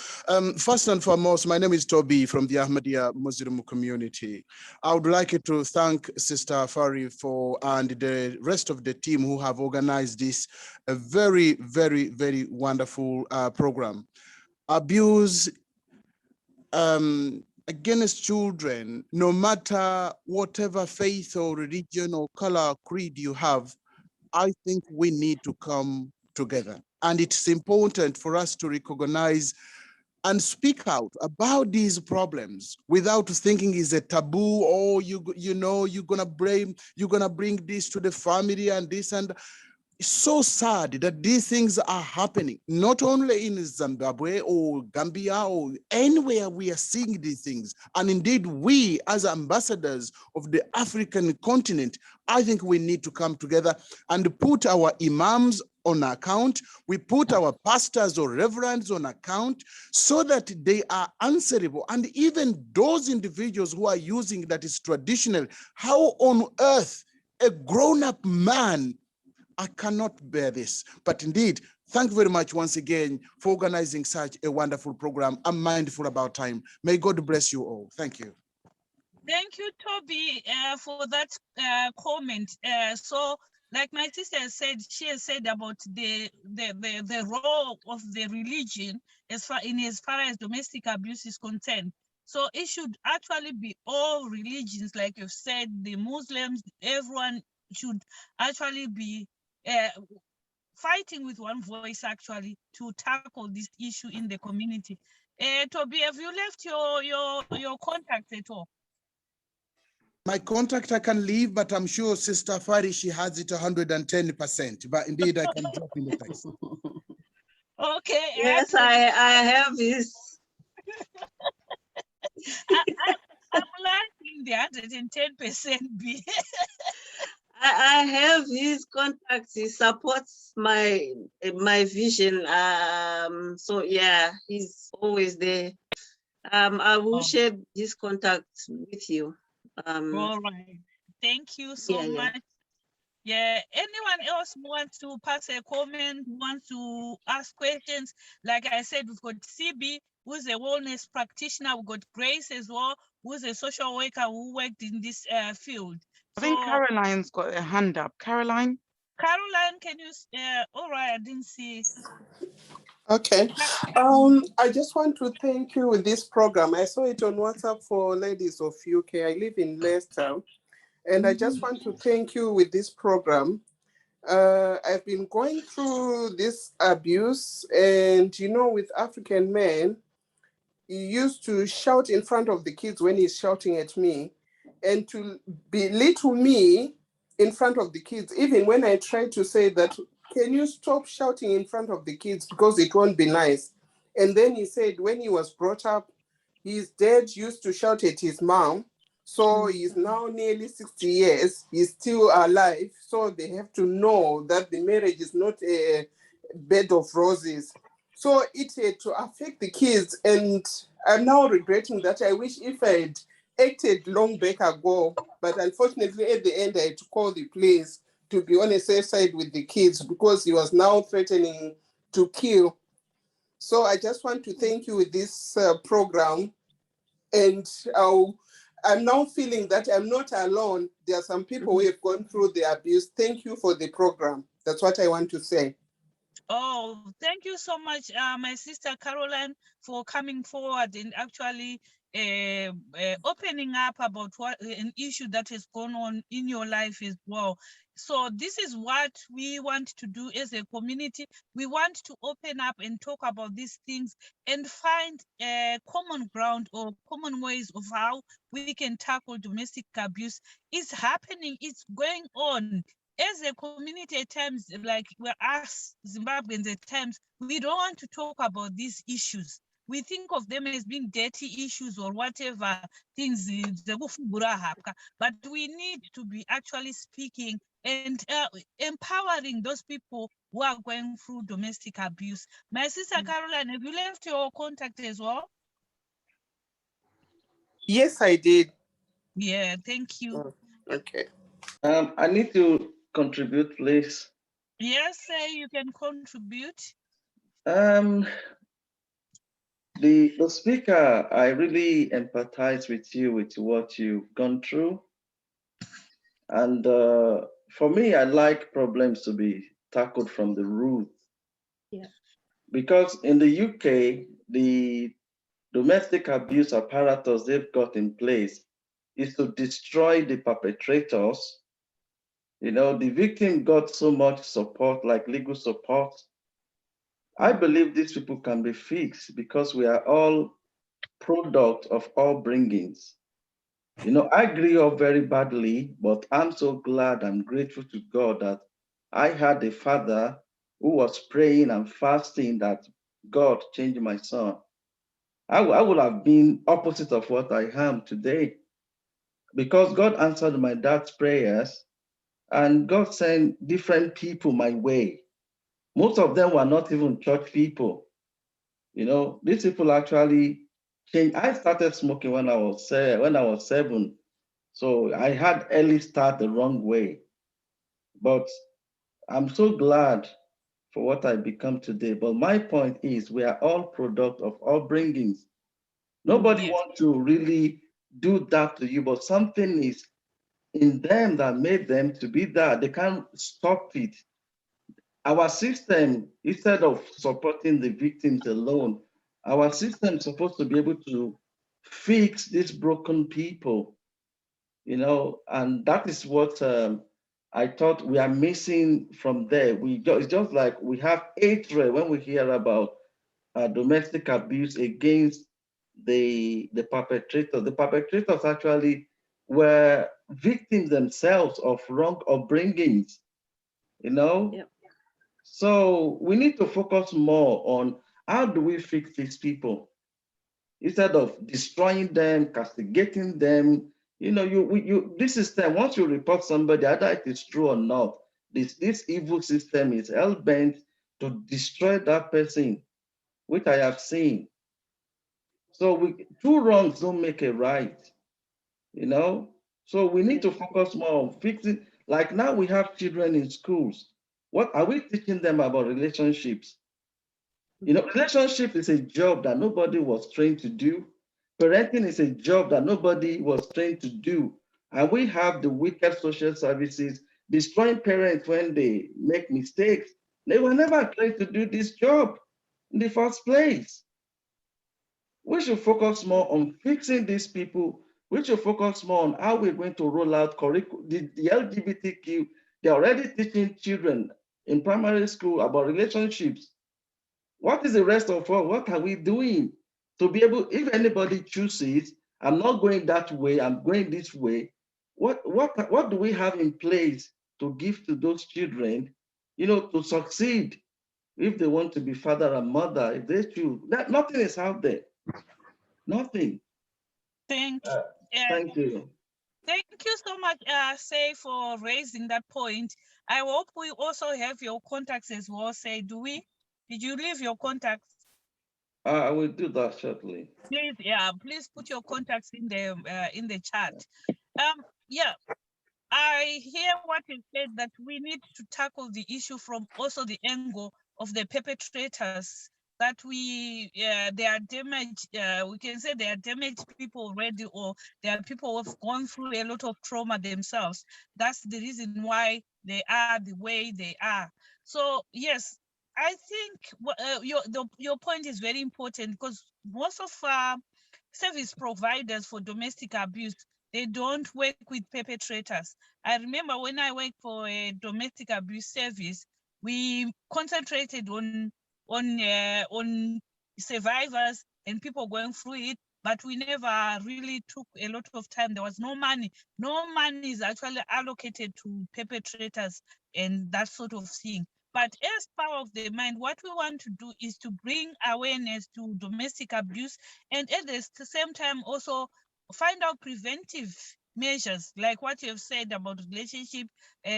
First and foremost, my name is Toby from the Ahmadiyya Muslim community. I would like to thank Sister Fari and the rest of the team who have organized this a very, very, very wonderful program. Abuse against children, no matter whatever faith or religion or color or creed you have, I think we need to come together. And it's important for us to recognize and speak out about these problems without thinking is a taboo, or you know you're gonna bring this to the family and this and. It's so sad that these things are happening, not only in Zimbabwe or Gambia or anywhere we are seeing these things. And indeed, we as ambassadors of the African continent, I think we need to come together and put our imams on account. We put our pastors or reverends on account so that they are answerable. And even those individuals who are using that is traditional, how on earth a grown-up man, I cannot bear this. But indeed, thank you very much once again for organizing such a wonderful program. I'm mindful about time. May God bless you all. Thank you. Thank you, Toby, for that comment. So, like my sister said, she has said about the role of the religion as far as domestic abuse is concerned. So it should actually be all religions, like you've said, the Muslims, everyone should actually be fighting with one voice actually to tackle this issue in the community. Toby, have you left your contact at all? My contact I can leave, but I'm sure Sister Fari, she has it 110%. But indeed, I can drop in the text. Okay. Yes, I have this. I'm liking the 110% B. I have his contacts. He supports my vision. So yeah, he's always there. I will share his contacts with you. All right. Thank you so Yeah. much. Yeah, anyone else who wants to pass a comment, who wants to ask questions? Like I said, we've got CB, who's a wellness practitioner. We've got Grace as well, who's a social worker who worked in this field. I think Caroline's got a hand up. Caroline? Caroline, can you, all right, I didn't see. Okay. I just want to thank you with this program. I saw it on WhatsApp for ladies of UK. I live in Leicester. And I just want to thank you with this program. I've been going through this abuse, and you know, with African men, he used to shout in front of the kids when he's shouting at me, and to belittle me in front of the kids, even when I try to say that, can you stop shouting in front of the kids because it won't be nice. And then he said when he was brought up, his dad used to shout at his mom. So he's now nearly 60 years. He's still alive. So they have to know that the marriage is not a bed of roses. So it had to affect the kids. And I'm now regretting that. I wish if I had acted long back ago, but unfortunately at the end I had to call the police to be on a safe side with the kids because he was now threatening to kill. So I just want to thank you with this program. And I'm now feeling that I'm not alone. There are some people who have gone through the abuse. Thank you for the program. That's what I want to say. Oh, thank you so much, my sister Caroline, for coming forward and actually opening up about what an issue that has gone on in your life as well. So this is what we want to do as a community. We want to open up and talk about these things and find common ground or common ways of how we can tackle domestic abuse. It's happening, it's going on. As a community at times, like we're us Zimbabweans at times, we don't want to talk about these issues. We think of them as being dirty issues or whatever things, but we need to be actually speaking and empowering those people who are going through domestic abuse. My sister Caroline, have you left your contact as well? Yes, I did. Yeah, thank you. Okay. I need to contribute, please. Yes, sir, you can contribute. The speaker, I really empathize with you with what you've gone through. And for me, I like problems to be tackled from the root. Yeah. Because in the UK, the domestic abuse apparatus they've got in place is to destroy the perpetrators. You know, the victim got so much support, like legal support. I believe these people can be fixed because we are all product of all bringings. You know, I grew up very badly, but I'm so glad, I'm grateful to God that I had a father who was praying and fasting that God changed my son. I would have been opposite of what I am today because God answered my dad's prayers and God sent different people my way. Most of them were not even church people. You know, these people actually changed. I started smoking when I was 7. So I had early start the wrong way. But I'm so glad for what I become today. But my point is we are all product of all bringings. Nobody wants to really do that to you, but something is in them that made them to be that. They can't stop it. Our system, instead of supporting the victims alone, our system is supposed to be able to fix these broken people, you know, and that is what I thought we are missing from there. It's just like we have hatred when we hear about domestic abuse against the perpetrators. The perpetrators actually were victims themselves of wrong upbringings, you know. Yeah. So we need to focus more on how do we fix these people instead of destroying them, castigating them, You know, this system, once you report somebody, either it is true or not, this evil system is hell-bent to destroy that person, which I have seen. So two wrongs don't make a right, you know? So we need to focus more on fixing, like now we have children in schools. What are we teaching them about relationships? You know, relationship is a job that nobody was trained to do. Parenting is a job that nobody was trained to do. And we have the wicked social services destroying parents when they make mistakes. They were never trained to do this job in the first place. We should focus more on fixing these people. We should focus more on how we're going to roll out curriculum. The LGBTQ, they're already teaching children in primary school about relationships. What is the rest of us? What are we doing to be able, if anybody chooses, I'm not going that way, I'm going this way, what do we have in place to give to those children, you know, to succeed if they want to be father and mother, if they choose? Nothing is out there. Nothing. Thank Thank you. Thank you so much, Say, for raising that point. I hope we also have your contacts as well. Say, do we? Did you leave your contacts? I will do that shortly. Please, please put your contacts in the chat. Yeah, I hear what you said, that we need to tackle the issue from also the angle of the perpetrators, that they are damaged. We can say they are damaged people already, or they are people who have gone through a lot of trauma themselves. That's the reason why they are the way they are. So yes, I think your point is very important, because most of service providers for domestic abuse, they don't work with perpetrators. I remember when I worked for a domestic abuse service, we concentrated on survivors and people going through it, but we never really took a lot of time. There was no money. No money is actually allocated to perpetrators and that sort of thing. But as Power of the Mind, what we want to do is to bring awareness to domestic abuse, and at the same time also find out preventive measures, like what you have said about relationship,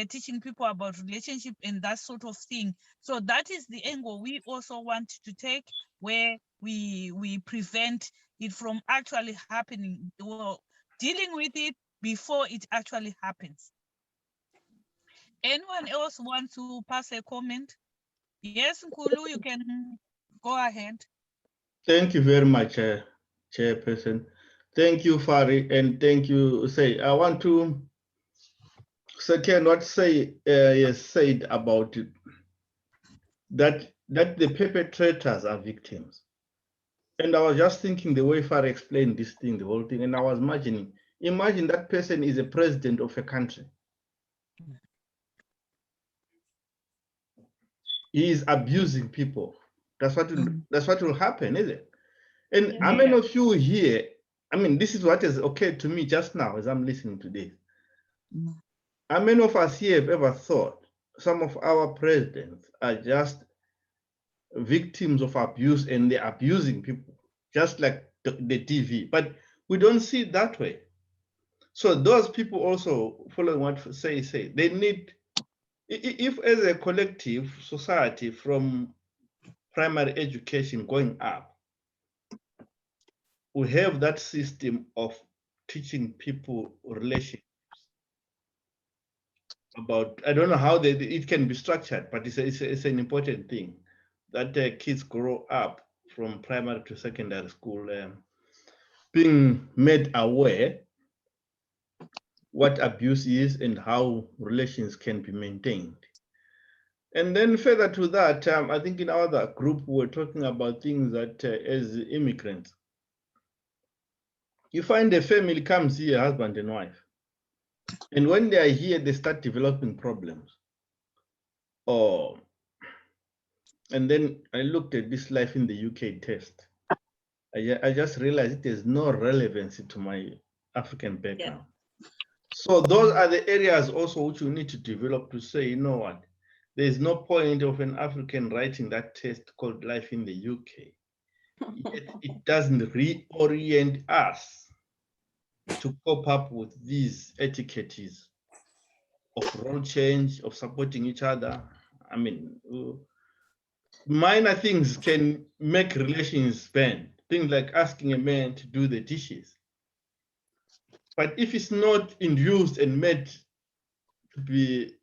teaching people about relationship and that sort of thing. So that is the angle we also want to take, where we prevent it from actually happening, or dealing with it before it actually happens. Anyone else want to pass a comment? Yes, Nkulu, you can go ahead. Thank you very much, Chairperson. Thank you, Fari, and thank you, Say. I want to second what Say has said about it, that the perpetrators are victims. And I was just thinking the way Fari explained this thing, the whole thing, and I was imagine that person is a president of a country. He is abusing people. That's what will happen, isn't it? And how many of you here, I mean, this is what has occurred to me just now as I'm listening to this. How many of us here have ever thought some of our presidents are just victims of abuse and they're abusing people, just like the TV? But we don't see it that way. So those people also, following what say, they need, if as a collective society from primary education going up, we have that system of teaching people relationships about, I don't know how it can be structured, but it's an important thing that kids grow up from primary to secondary school being made aware what abuse is and how relations can be maintained. And then further to that, I think in our other group, we're talking about things that as immigrants, you find a family comes here, husband and wife. And when they are here, they start developing problems. And then I looked at this life in the UK test. I just realized it has no relevancy to my African background. Yeah. So those are the areas also which we need to develop to say, you know what, there's no point of an African writing that test called Life in the UK. Yet it doesn't reorient us to cope up with these etiquettes of role change, of supporting each other. I mean, minor things can make relations bend. Things like asking a man to do the dishes. But if it's not induced and made to be,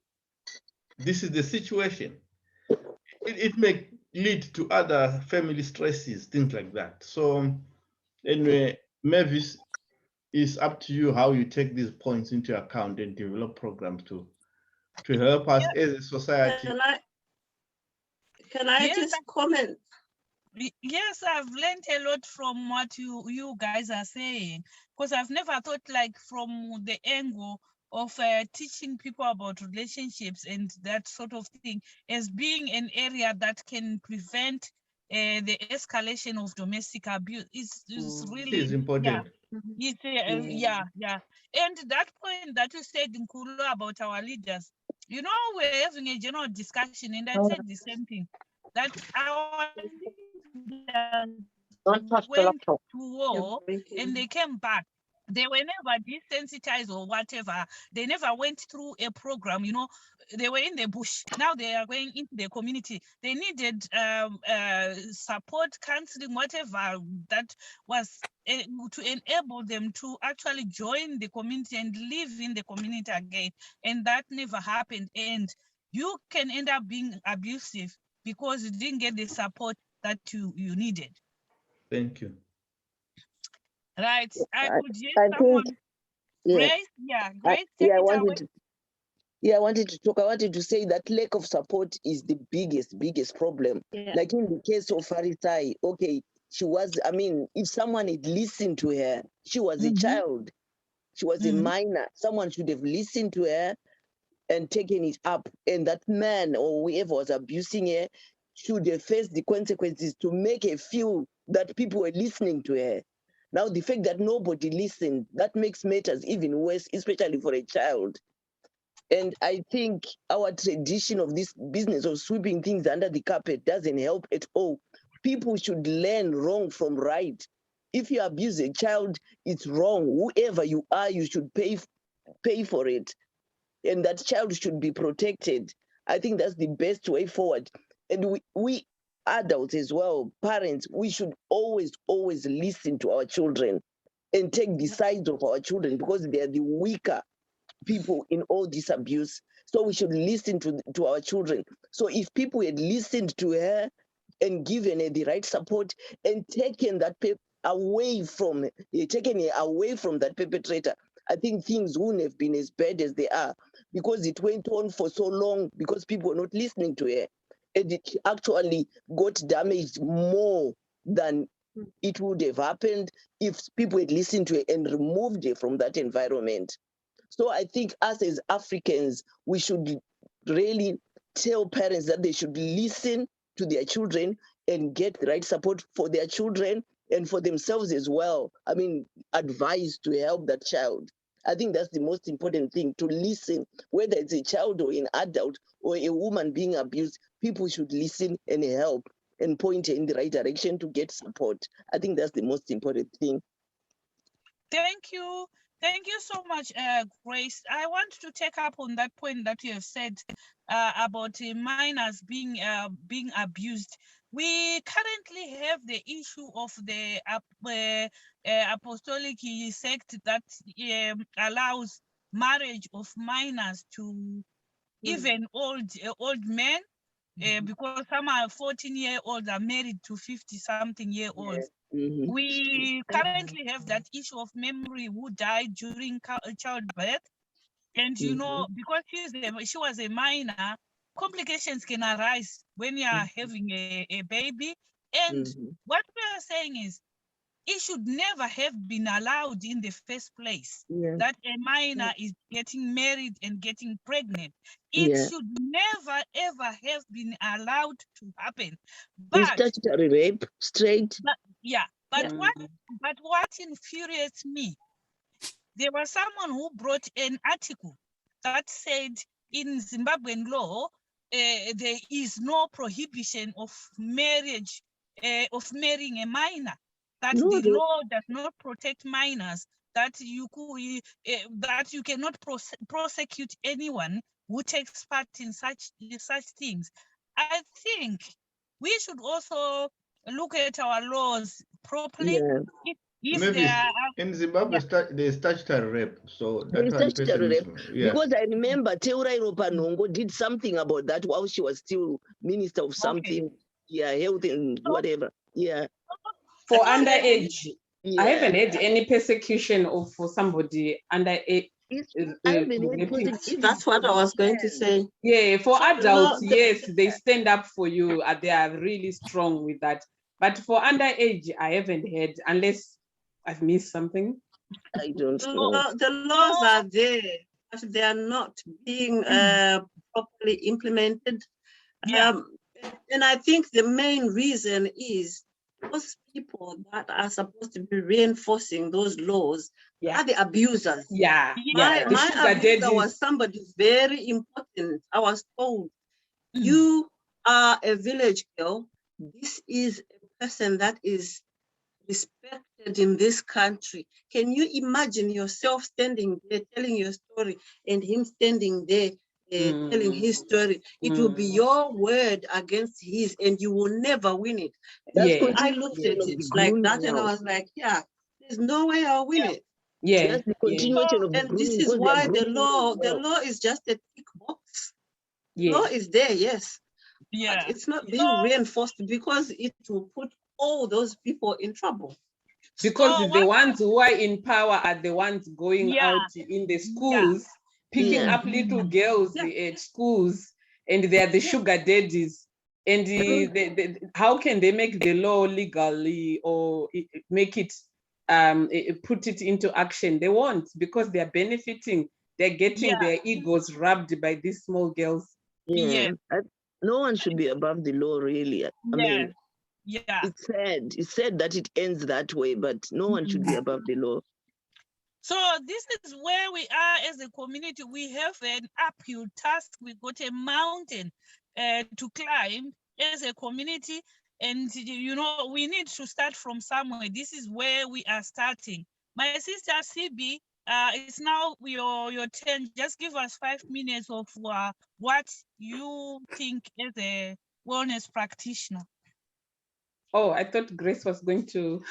this is the situation, it may lead to other family stresses, things like that. So anyway, Mavis, it's up to you how you take these points into account and develop programs to help us as a society. Can I Yes, just comment? Yes, I've learned a lot from what you guys are saying, because I've never thought like from the angle of teaching people about relationships and that sort of thing as being an area that can prevent the escalation of domestic abuse. Is really, It is important. yeah, yeah. And that point that you said, Nkulu, about our leaders, you know, we're having a general discussion, and I said the same thing, that our leaders went to war and they came back. They were never desensitized or whatever. They never went through a program, you know. They were in the bush. Now they are going into the community. They needed support, counseling, whatever that was to enable them to actually join the community and live in the community again. And that never happened. And you can end up being abusive because you didn't get the support that you needed. Thank you. Right. I could hear I someone. think, yes. Grace, yeah, Grace, take Yeah, I it away. wanted to talk. I wanted to say that lack of support is the biggest problem. Yeah. Like in the case of Farisai, okay, she was, I mean, if someone had listened to her, she was a child, she was a minor, someone should have listened to her and taken it up. And that man or whoever was abusing her should have faced the consequences to make her feel that people were listening to her. Now, the fact that nobody listened, that makes matters even worse, especially for a child. And I think our tradition of this business of sweeping things under the carpet doesn't help at all. People should learn wrong from right. If you abuse a child, it's wrong. Whoever you are, you should pay for it. And that child should be protected. I think that's the best way forward. And we adults as well, parents, we should always listen to our children and take the side of our children because they are the weaker people in all this abuse. So we should listen to our children. So if people had listened to her and given her the right support and taken that away from that perpetrator, I think things wouldn't have been as bad as they are, because it went on for so long because people were not listening to her. And it actually got damaged more than it would have happened if people had listened to her and removed her from that environment. So I think us as Africans, we should really tell parents that they should listen to their children and get the right support for their children and for themselves as well. I mean, advice to help that child. I think that's the most important thing, to listen, whether it's a child or an adult or a woman being abused. People should listen and help and point her in the right direction to get support. I think that's the most important thing. Thank you. Thank you so much, Grace. I want to take up on that point that you have said about minors being abused. We currently have the issue of the apostolic sect that allows marriage of minors to even old men, because some are 14-year-olds are married to 50-something-year-olds. We currently have that issue of memory who died during childbirth. And, you know, because she was a minor, complications can arise when you are having a baby. And what we are saying is, it should never have been allowed in the first place that a minor is getting married and getting pregnant. It should never, ever have been allowed to happen. But statutory rape, straight. But what infuriates me, there was someone who brought an article that said in Zimbabwean law, there is no prohibition of marriage, of marrying a minor, that the law does not protect minors that you cannot prosecute anyone who takes part in such things. I think we should also look at our laws properly. Yeah. If Maybe there are, in Zimbabwe, there's statutory rape, so There that is one statutory person rape. is, yeah. Because I remember Teura Nongo did something about that while she was still minister of something. Yeah, health and whatever. Yeah. For So there underage, Yeah. I haven't had any persecution of for somebody underage. I haven't heard positive. That's what I was going to say. Yeah, for So the adults, law- yes, they stand up for you. They are really strong with that. But for underage, I haven't had, unless I've missed something. I don't know. The laws are there, but they are not being properly implemented. Yeah. And I think the main reason is those people that are supposed to be reinforcing those laws are the abusers. Yeah, Yeah. the My sugar abuser daddies. was somebody very important. I was told, you are a village girl. This is a person that is respected in this country. Can you imagine yourself standing there telling your story and him standing there telling his story? It will be your word against his, and you will never win it. That's Yeah. I looked at continuation of it the like grooming that, and I now. was like, yeah, there's no way I'll win it. Yeah. That's the continuation of the And this grooming, is because they are why the grooming as law is just a tick box. The Yeah. law is there, yes, Yeah. but it's not being reinforced because it will put all those people in trouble. Because So the ones who are in power are the ones going Yeah. out in the schools, picking Yeah. up little girls at schools, and they are the sugar daddies. And how can they make the law legally or make it put it into action? They won't, because they are benefiting. They're getting their egos rubbed by these small girls. Yeah. No one should be above the law, really. I mean, yeah. it's sad. It's sad that it ends that way, but no one should be above the law. So this is where we are as a community. We have an uphill task. We got a mountain to climb as a community. And, you know, we need to start from somewhere. This is where we are starting. My sister CB, it's now your turn. Just give us 5 minutes of what you think as a wellness practitioner. Oh, I thought Grace was going to.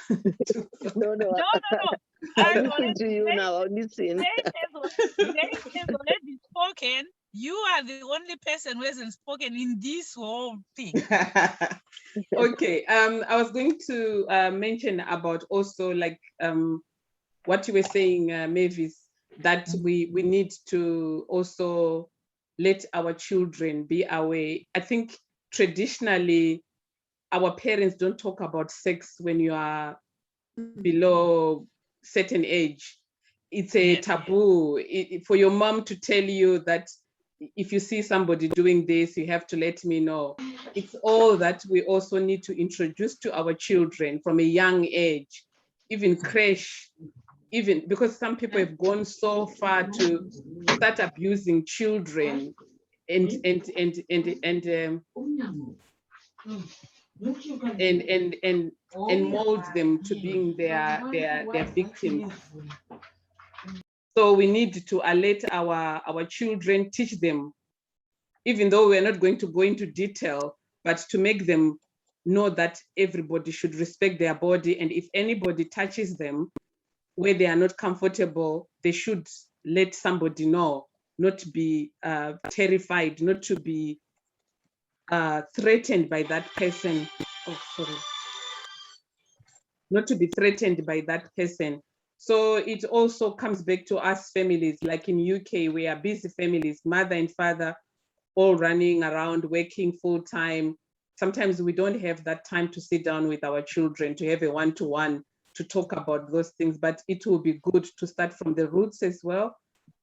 No. I'll listen to you now. I'll listen. Grace has already spoken. You are the only person who hasn't spoken in this whole thing. Okay. I was going to mention about also like what you were saying, Mavis, that we need to also let our children be aware. I think traditionally our parents don't talk about sex when you are below certain age. It's a taboo. For your mom to tell you that if you see somebody doing this, you have to let me know. It's all that we also need to introduce to our children from a young age, even creche, even because some people have gone so far to start abusing children and mold them to being their victims. So we need to alert our children, teach them, even though we're not going to go into detail, but to make them know that everybody should respect their body. And if anybody touches them where they are not comfortable, they should let somebody know, not be terrified, not to be threatened by that person. Oh, sorry. Not to be threatened by that person. So it also comes back to us families. Like in UK, we are busy families, mother and father, all running around, working full time. Sometimes we don't have that time to sit down with our children, to have a one-to-one to talk about those things, but it will be good to start from the roots as well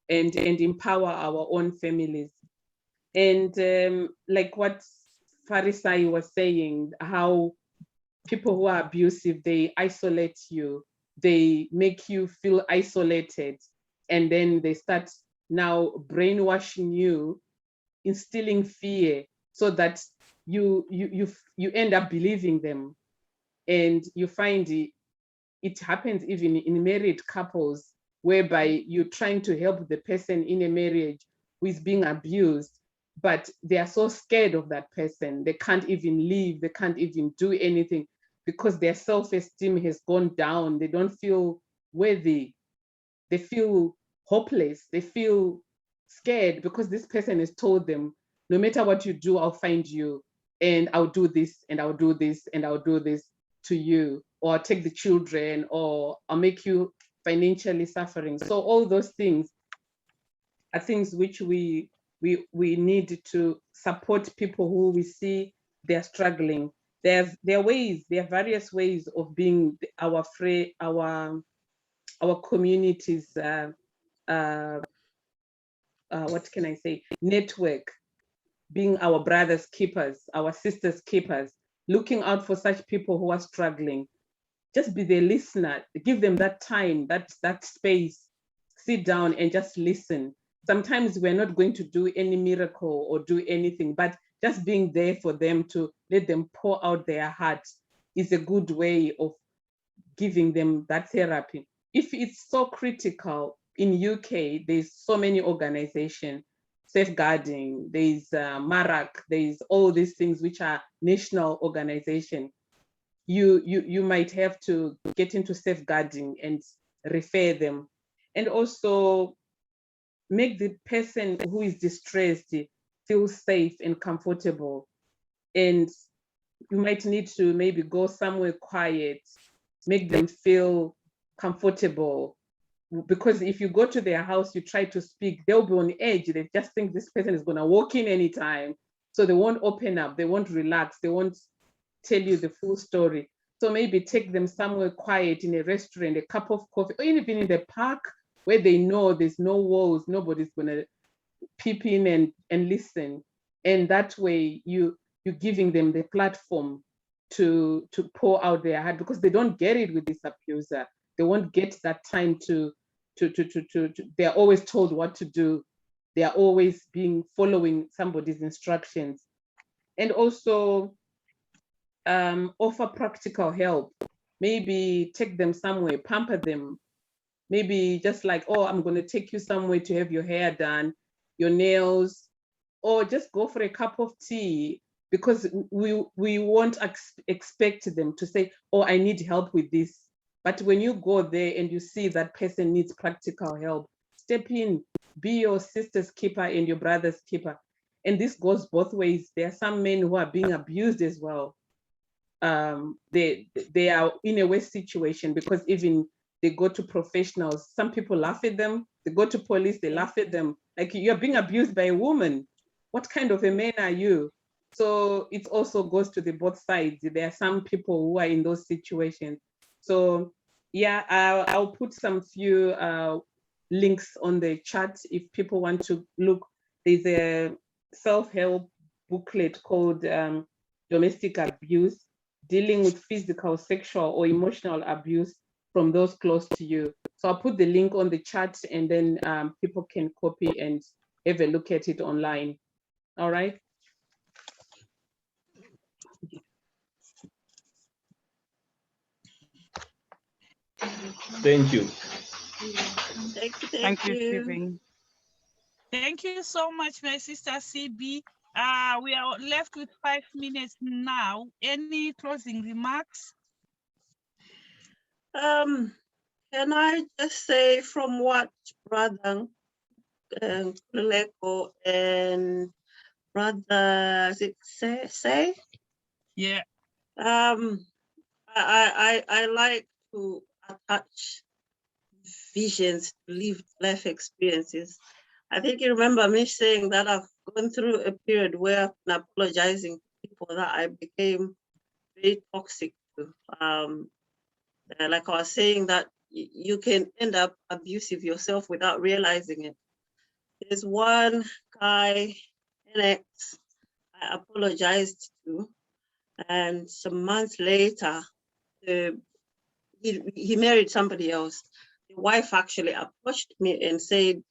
and empower our own families. And like what Farisai was saying, how people who are abusive, they isolate you, they make you feel isolated, and then they start now brainwashing you, instilling fear, so that you end up believing them, and you find it happens even in married couples, whereby you're trying to help the person in a marriage who is being abused, but they are so scared of that person. They can't even leave, they can't even do anything because their self-esteem has gone down. They don't feel worthy. They feel hopeless. They feel scared because this person has told them, no matter what you do, I'll find you and I'll do this and I'll do this and I'll do this to you, or I'll take the children, or I'll make you financially suffering. So all those things are things which we need to support people who we see they're struggling. There are various ways of being our communities, what can I say, network, being our brothers keepers, our sisters keepers, looking out for such people who are struggling. Just be the listener, give them that time, that space, sit down and just listen. Sometimes we're not going to do any miracle or do anything, but just being there for them, to let them pour out their hearts, is a good way of giving them that therapy. If it's so critical, in UK, there's so many organizations, safeguarding, there's MARAC, there's all these things which are national organizations. You might have to get into safeguarding and refer them. And also make the person who is distressed feel safe and comfortable. And you might need to maybe go somewhere quiet, make them feel comfortable. Because if you go to their house, you try to speak, they'll be on edge. They just think this person is going to walk in anytime. So they won't open up, they won't relax, they won't tell you the full story. So maybe take them somewhere quiet, in a restaurant, a cup of coffee, or even in the park where they know there's no walls, nobody's going to peep in and listen. And that way you're giving them the platform to pour out their heart, because they don't get it with this abuser. They won't get that time to they're always told what to do. They are always following somebody's instructions. And also offer practical help. Maybe take them somewhere, pamper them. Maybe just like, oh, I'm going to take you somewhere to have your hair done, your nails, or just go for a cup of tea, because we won't expect them to say, oh, I need help with this. But when you go there and you see that person needs practical help, step in, be your sister's keeper and your brother's keeper. And this goes both ways. There are some men who are being abused as well. They are in a worse situation, because even they go to professionals, some people laugh at them. They go to police, they laugh at them. Like, you're being abused by a woman. What kind of a man are you? So it also goes to the both sides. There are some people who are in those situations. So yeah, I'll put some few links on the chat if people want to look. There's a self-help booklet called Domestic Abuse, dealing with physical, sexual, or emotional abuse from those close to you. So I'll put the link on the chat, and then people can copy and have a look at it online. All right. Thank you. Thank you, Stephen. Thank you so much, my sister CB. We are left with 5 minutes now. Any closing remarks? Can I just say, from what Brother Kuleko and Brother say? Yeah. I like to attach visions to lived life experiences. I think you remember me saying that I've gone through a period where I'm apologizing to people that I became very toxic to. Like I was saying, that you can end up abusive yourself without realizing it. There's one guy, an ex, I apologized to, and some months later, he married somebody else. The wife actually approached me and said,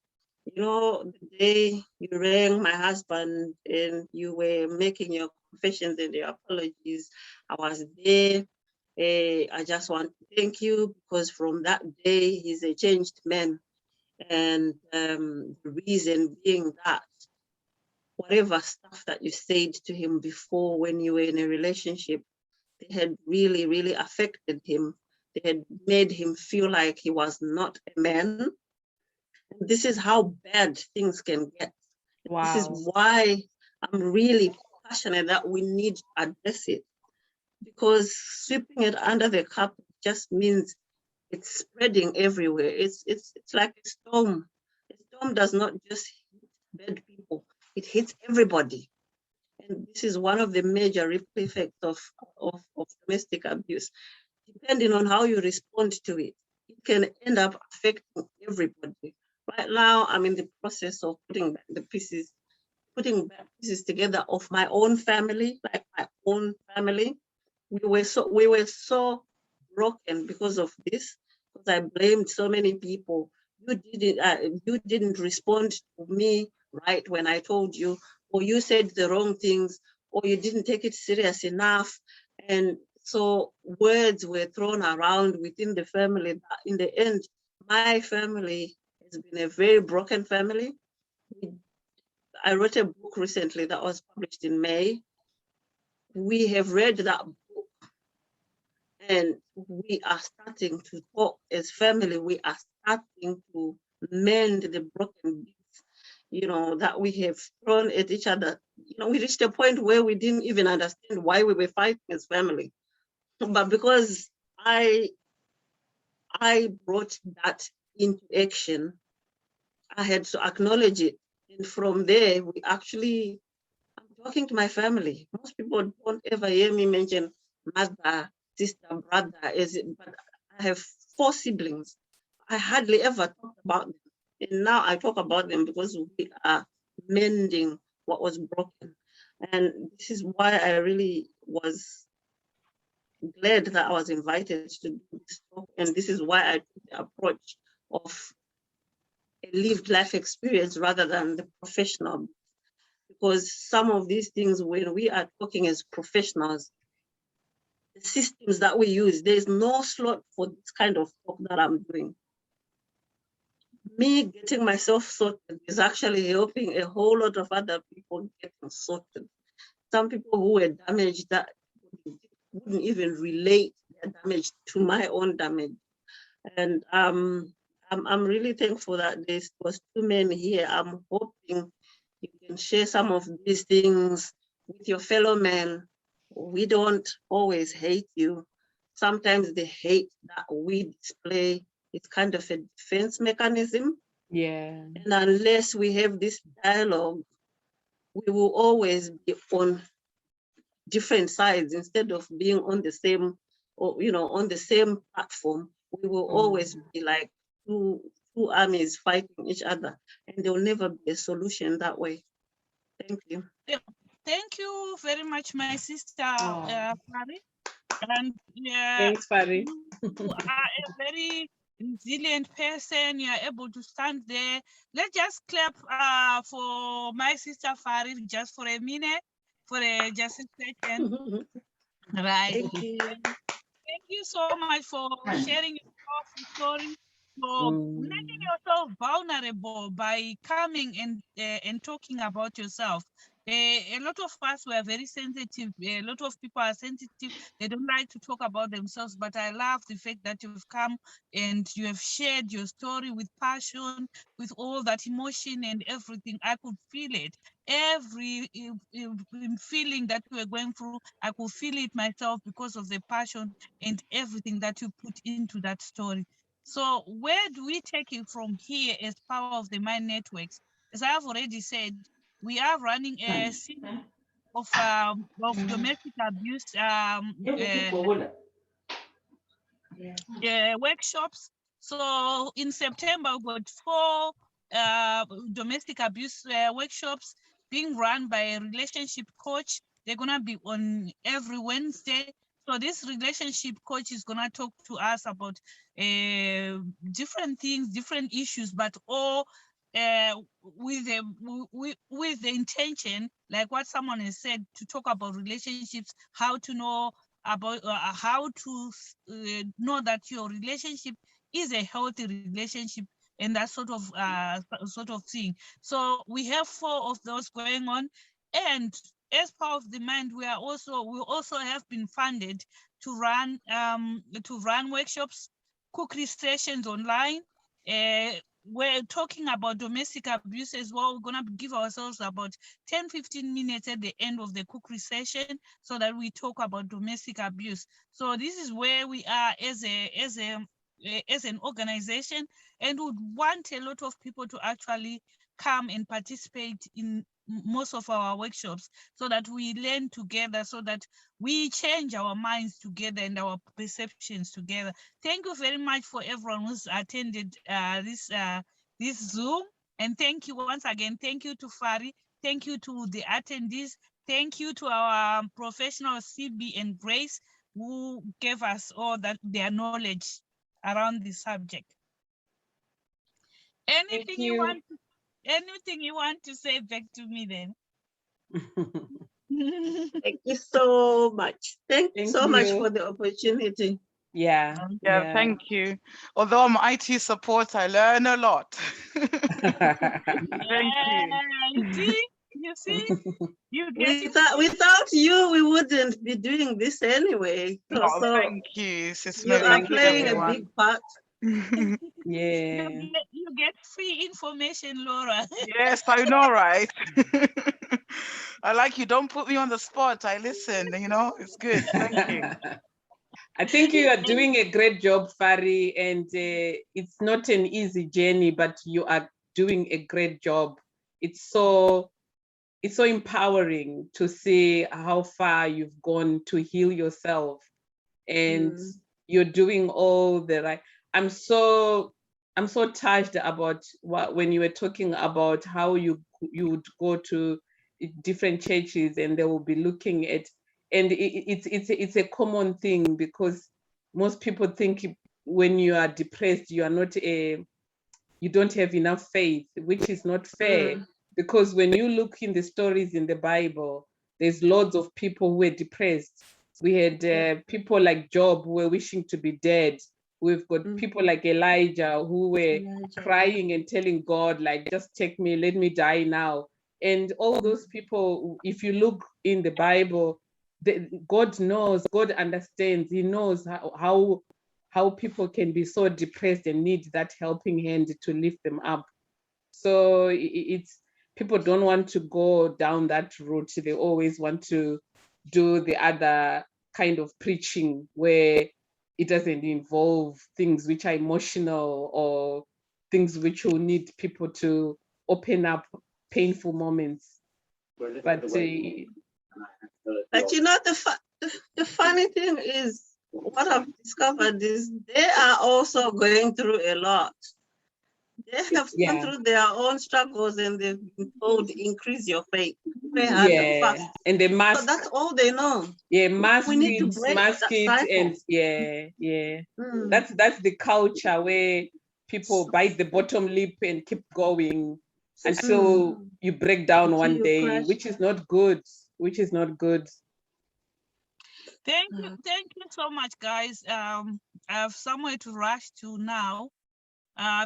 you know, the day you rang my husband and you were making your confessions and your apologies, I was there. I just want to thank you, because from that day, he's a changed man. And the reason being that whatever stuff that you said to him before when you were in a relationship, they had really, really affected him. They had made him feel like he was not a man. And this is how bad things can get. Wow. This is why I'm really passionate that we need to address it, because sweeping it under the carpet just means it's spreading everywhere. It's like a storm. A storm does not just hit bad people, it hits everybody. And this is one of the major ripple effects of domestic abuse. Depending on how you respond to it, it can end up affecting everybody. Right now, I'm in the process of putting back pieces together of my own family, like my own family. We were so broken because of this, because I blamed so many people. You didn't respond to me right when I told you, or you said the wrong things, or you didn't take it serious enough. And so words were thrown around within the family. In the end, my family has been a very broken family. I wrote a book recently that was published in May. We have read that book, and we are starting to talk as family. We are starting to mend the broken bits, that we have thrown at each other. We reached a point where we didn't even understand why we were fighting as family. But because I brought that into action, I had to acknowledge it. And from there, I'm talking to my family. Most people don't ever hear me mention mother, sister, brother, but I have 4 siblings. I hardly ever talk about them. And now I talk about them because we are mending what was broken. And this is why I really was glad that I was invited to do this talk. And this is why I took the approach of a lived life experience rather than the professional. Because some of these things, when we are talking as professionals, the systems that we use, there's no slot for this kind of talk that I'm doing. Me getting myself sorted is actually helping a whole lot of other people getting sorted. Some people who were damaged that wouldn't even relate their damage to my own damage. And I'm really thankful that there was 2 men here. I'm hoping you can share some of these things with your fellow men. We don't always hate you. Sometimes the hate that we display is kind of a defense mechanism. Yeah. And unless we have this dialogue, we will always be on different sides instead of being on the same, or on the same platform. We will always be like two armies fighting each other, and there will never be a solution that way. Thank you. Thank you very much, my sister, Fari. And Thanks, Fari. you are a very resilient person. You are able to stand there. Let's just clap for my sister Fari just for a minute, just a second. Right. Thank you. Thank you so much for sharing your powerful story, for making yourself vulnerable by coming and talking about yourself. A lot of us were very sensitive. A lot of people are sensitive. They don't like to talk about themselves, but I love the fact that you've come and you have shared your story with passion, with all that emotion and everything. I could feel it. Every feeling that we were going through, I could feel it myself because of the passion and everything that you put into that story. So where do we take it from here as Power of the Mind Networks? As I have already said, we are running a series of domestic abuse workshops. So in September, we got 4 domestic abuse workshops being run by a relationship coach. They're gonna be on every Wednesday. So this relationship coach is gonna talk to us about different things, different issues, but all with the intention, like what someone has said, to talk about relationships, how to know about how to know that your relationship is a healthy relationship and that sort of thing. So we have 4 of those going on, and as part of the mind, we also have been funded to run workshops, cookery sessions online. We're talking about domestic abuse as well. We're gonna give ourselves about 10-15 minutes at the end of the cookery session so that we talk about domestic abuse. So this is where we are as an organization, and would want a lot of people to actually come and participate in most of our workshops so that we learn together, so that we change our minds together and our perceptions together. Thank you very much for everyone who's attended this Zoom. And thank you once again. Thank you to Fari. Thank you to the attendees. Thank you to our professionals, CB and Grace, who gave us all their knowledge around the subject. Anything you want to say back to me then? Thank you so much. Thank you so much for the opportunity. Yeah. Thank you. Although I'm IT support, I learn a lot. Thank you. You see, without you, we wouldn't be doing this anyway. Oh, so thank you, Sis you Mary. are playing a big part. Yeah. You get free information, Laura. Yes, I know, right? I like you. Don't put me on the spot. I listen, it's good. Thank you. I think you are doing a great job, Fari, and it's not an easy journey, but you are doing a great job. It's so empowering to see how far you've gone to heal yourself, and you're doing all the right. I'm so touched about when you were talking about how you would go to different churches and they will be looking at, and it's a common thing, because most people think when you are depressed you are not you don't have enough faith, which is not fair. Because when you look in the stories in the Bible, there's loads of people who were depressed. We had people like Job who were wishing to be dead. We've got people like Elijah who were crying and telling God, like, just take me, let me die now. And all those people, if you look in the Bible, God knows, God understands, he knows how people can be so depressed and need that helping hand to lift them up. So it's, people don't want to go down that route. They always want to do the other kind of preaching where it doesn't involve things which are emotional or things which will need people to open up painful moments. But you know, the funny thing is, what I've discovered is they are also going through a lot. They have gone through their own struggles, and they've been told, increase your faith, pray harder, fast. And they mask. So that's all they know. Yeah, mask we need to break that cycle. And that's the culture where people bite the bottom lip and keep going until you break down one day, which is not good. Thank you so much, guys. I have somewhere to rush to now.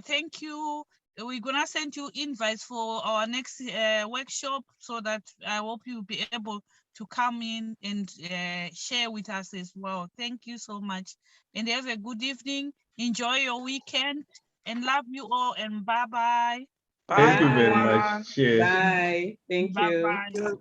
Thank you. We're gonna send you invites for our next workshop, so that I hope you'll be able to come in and share with us as well. Thank you so much, and have a good evening. Enjoy your weekend, and love you all, and bye-bye. Thank you very much. Cheers. Bye. Thank you. Bye-bye.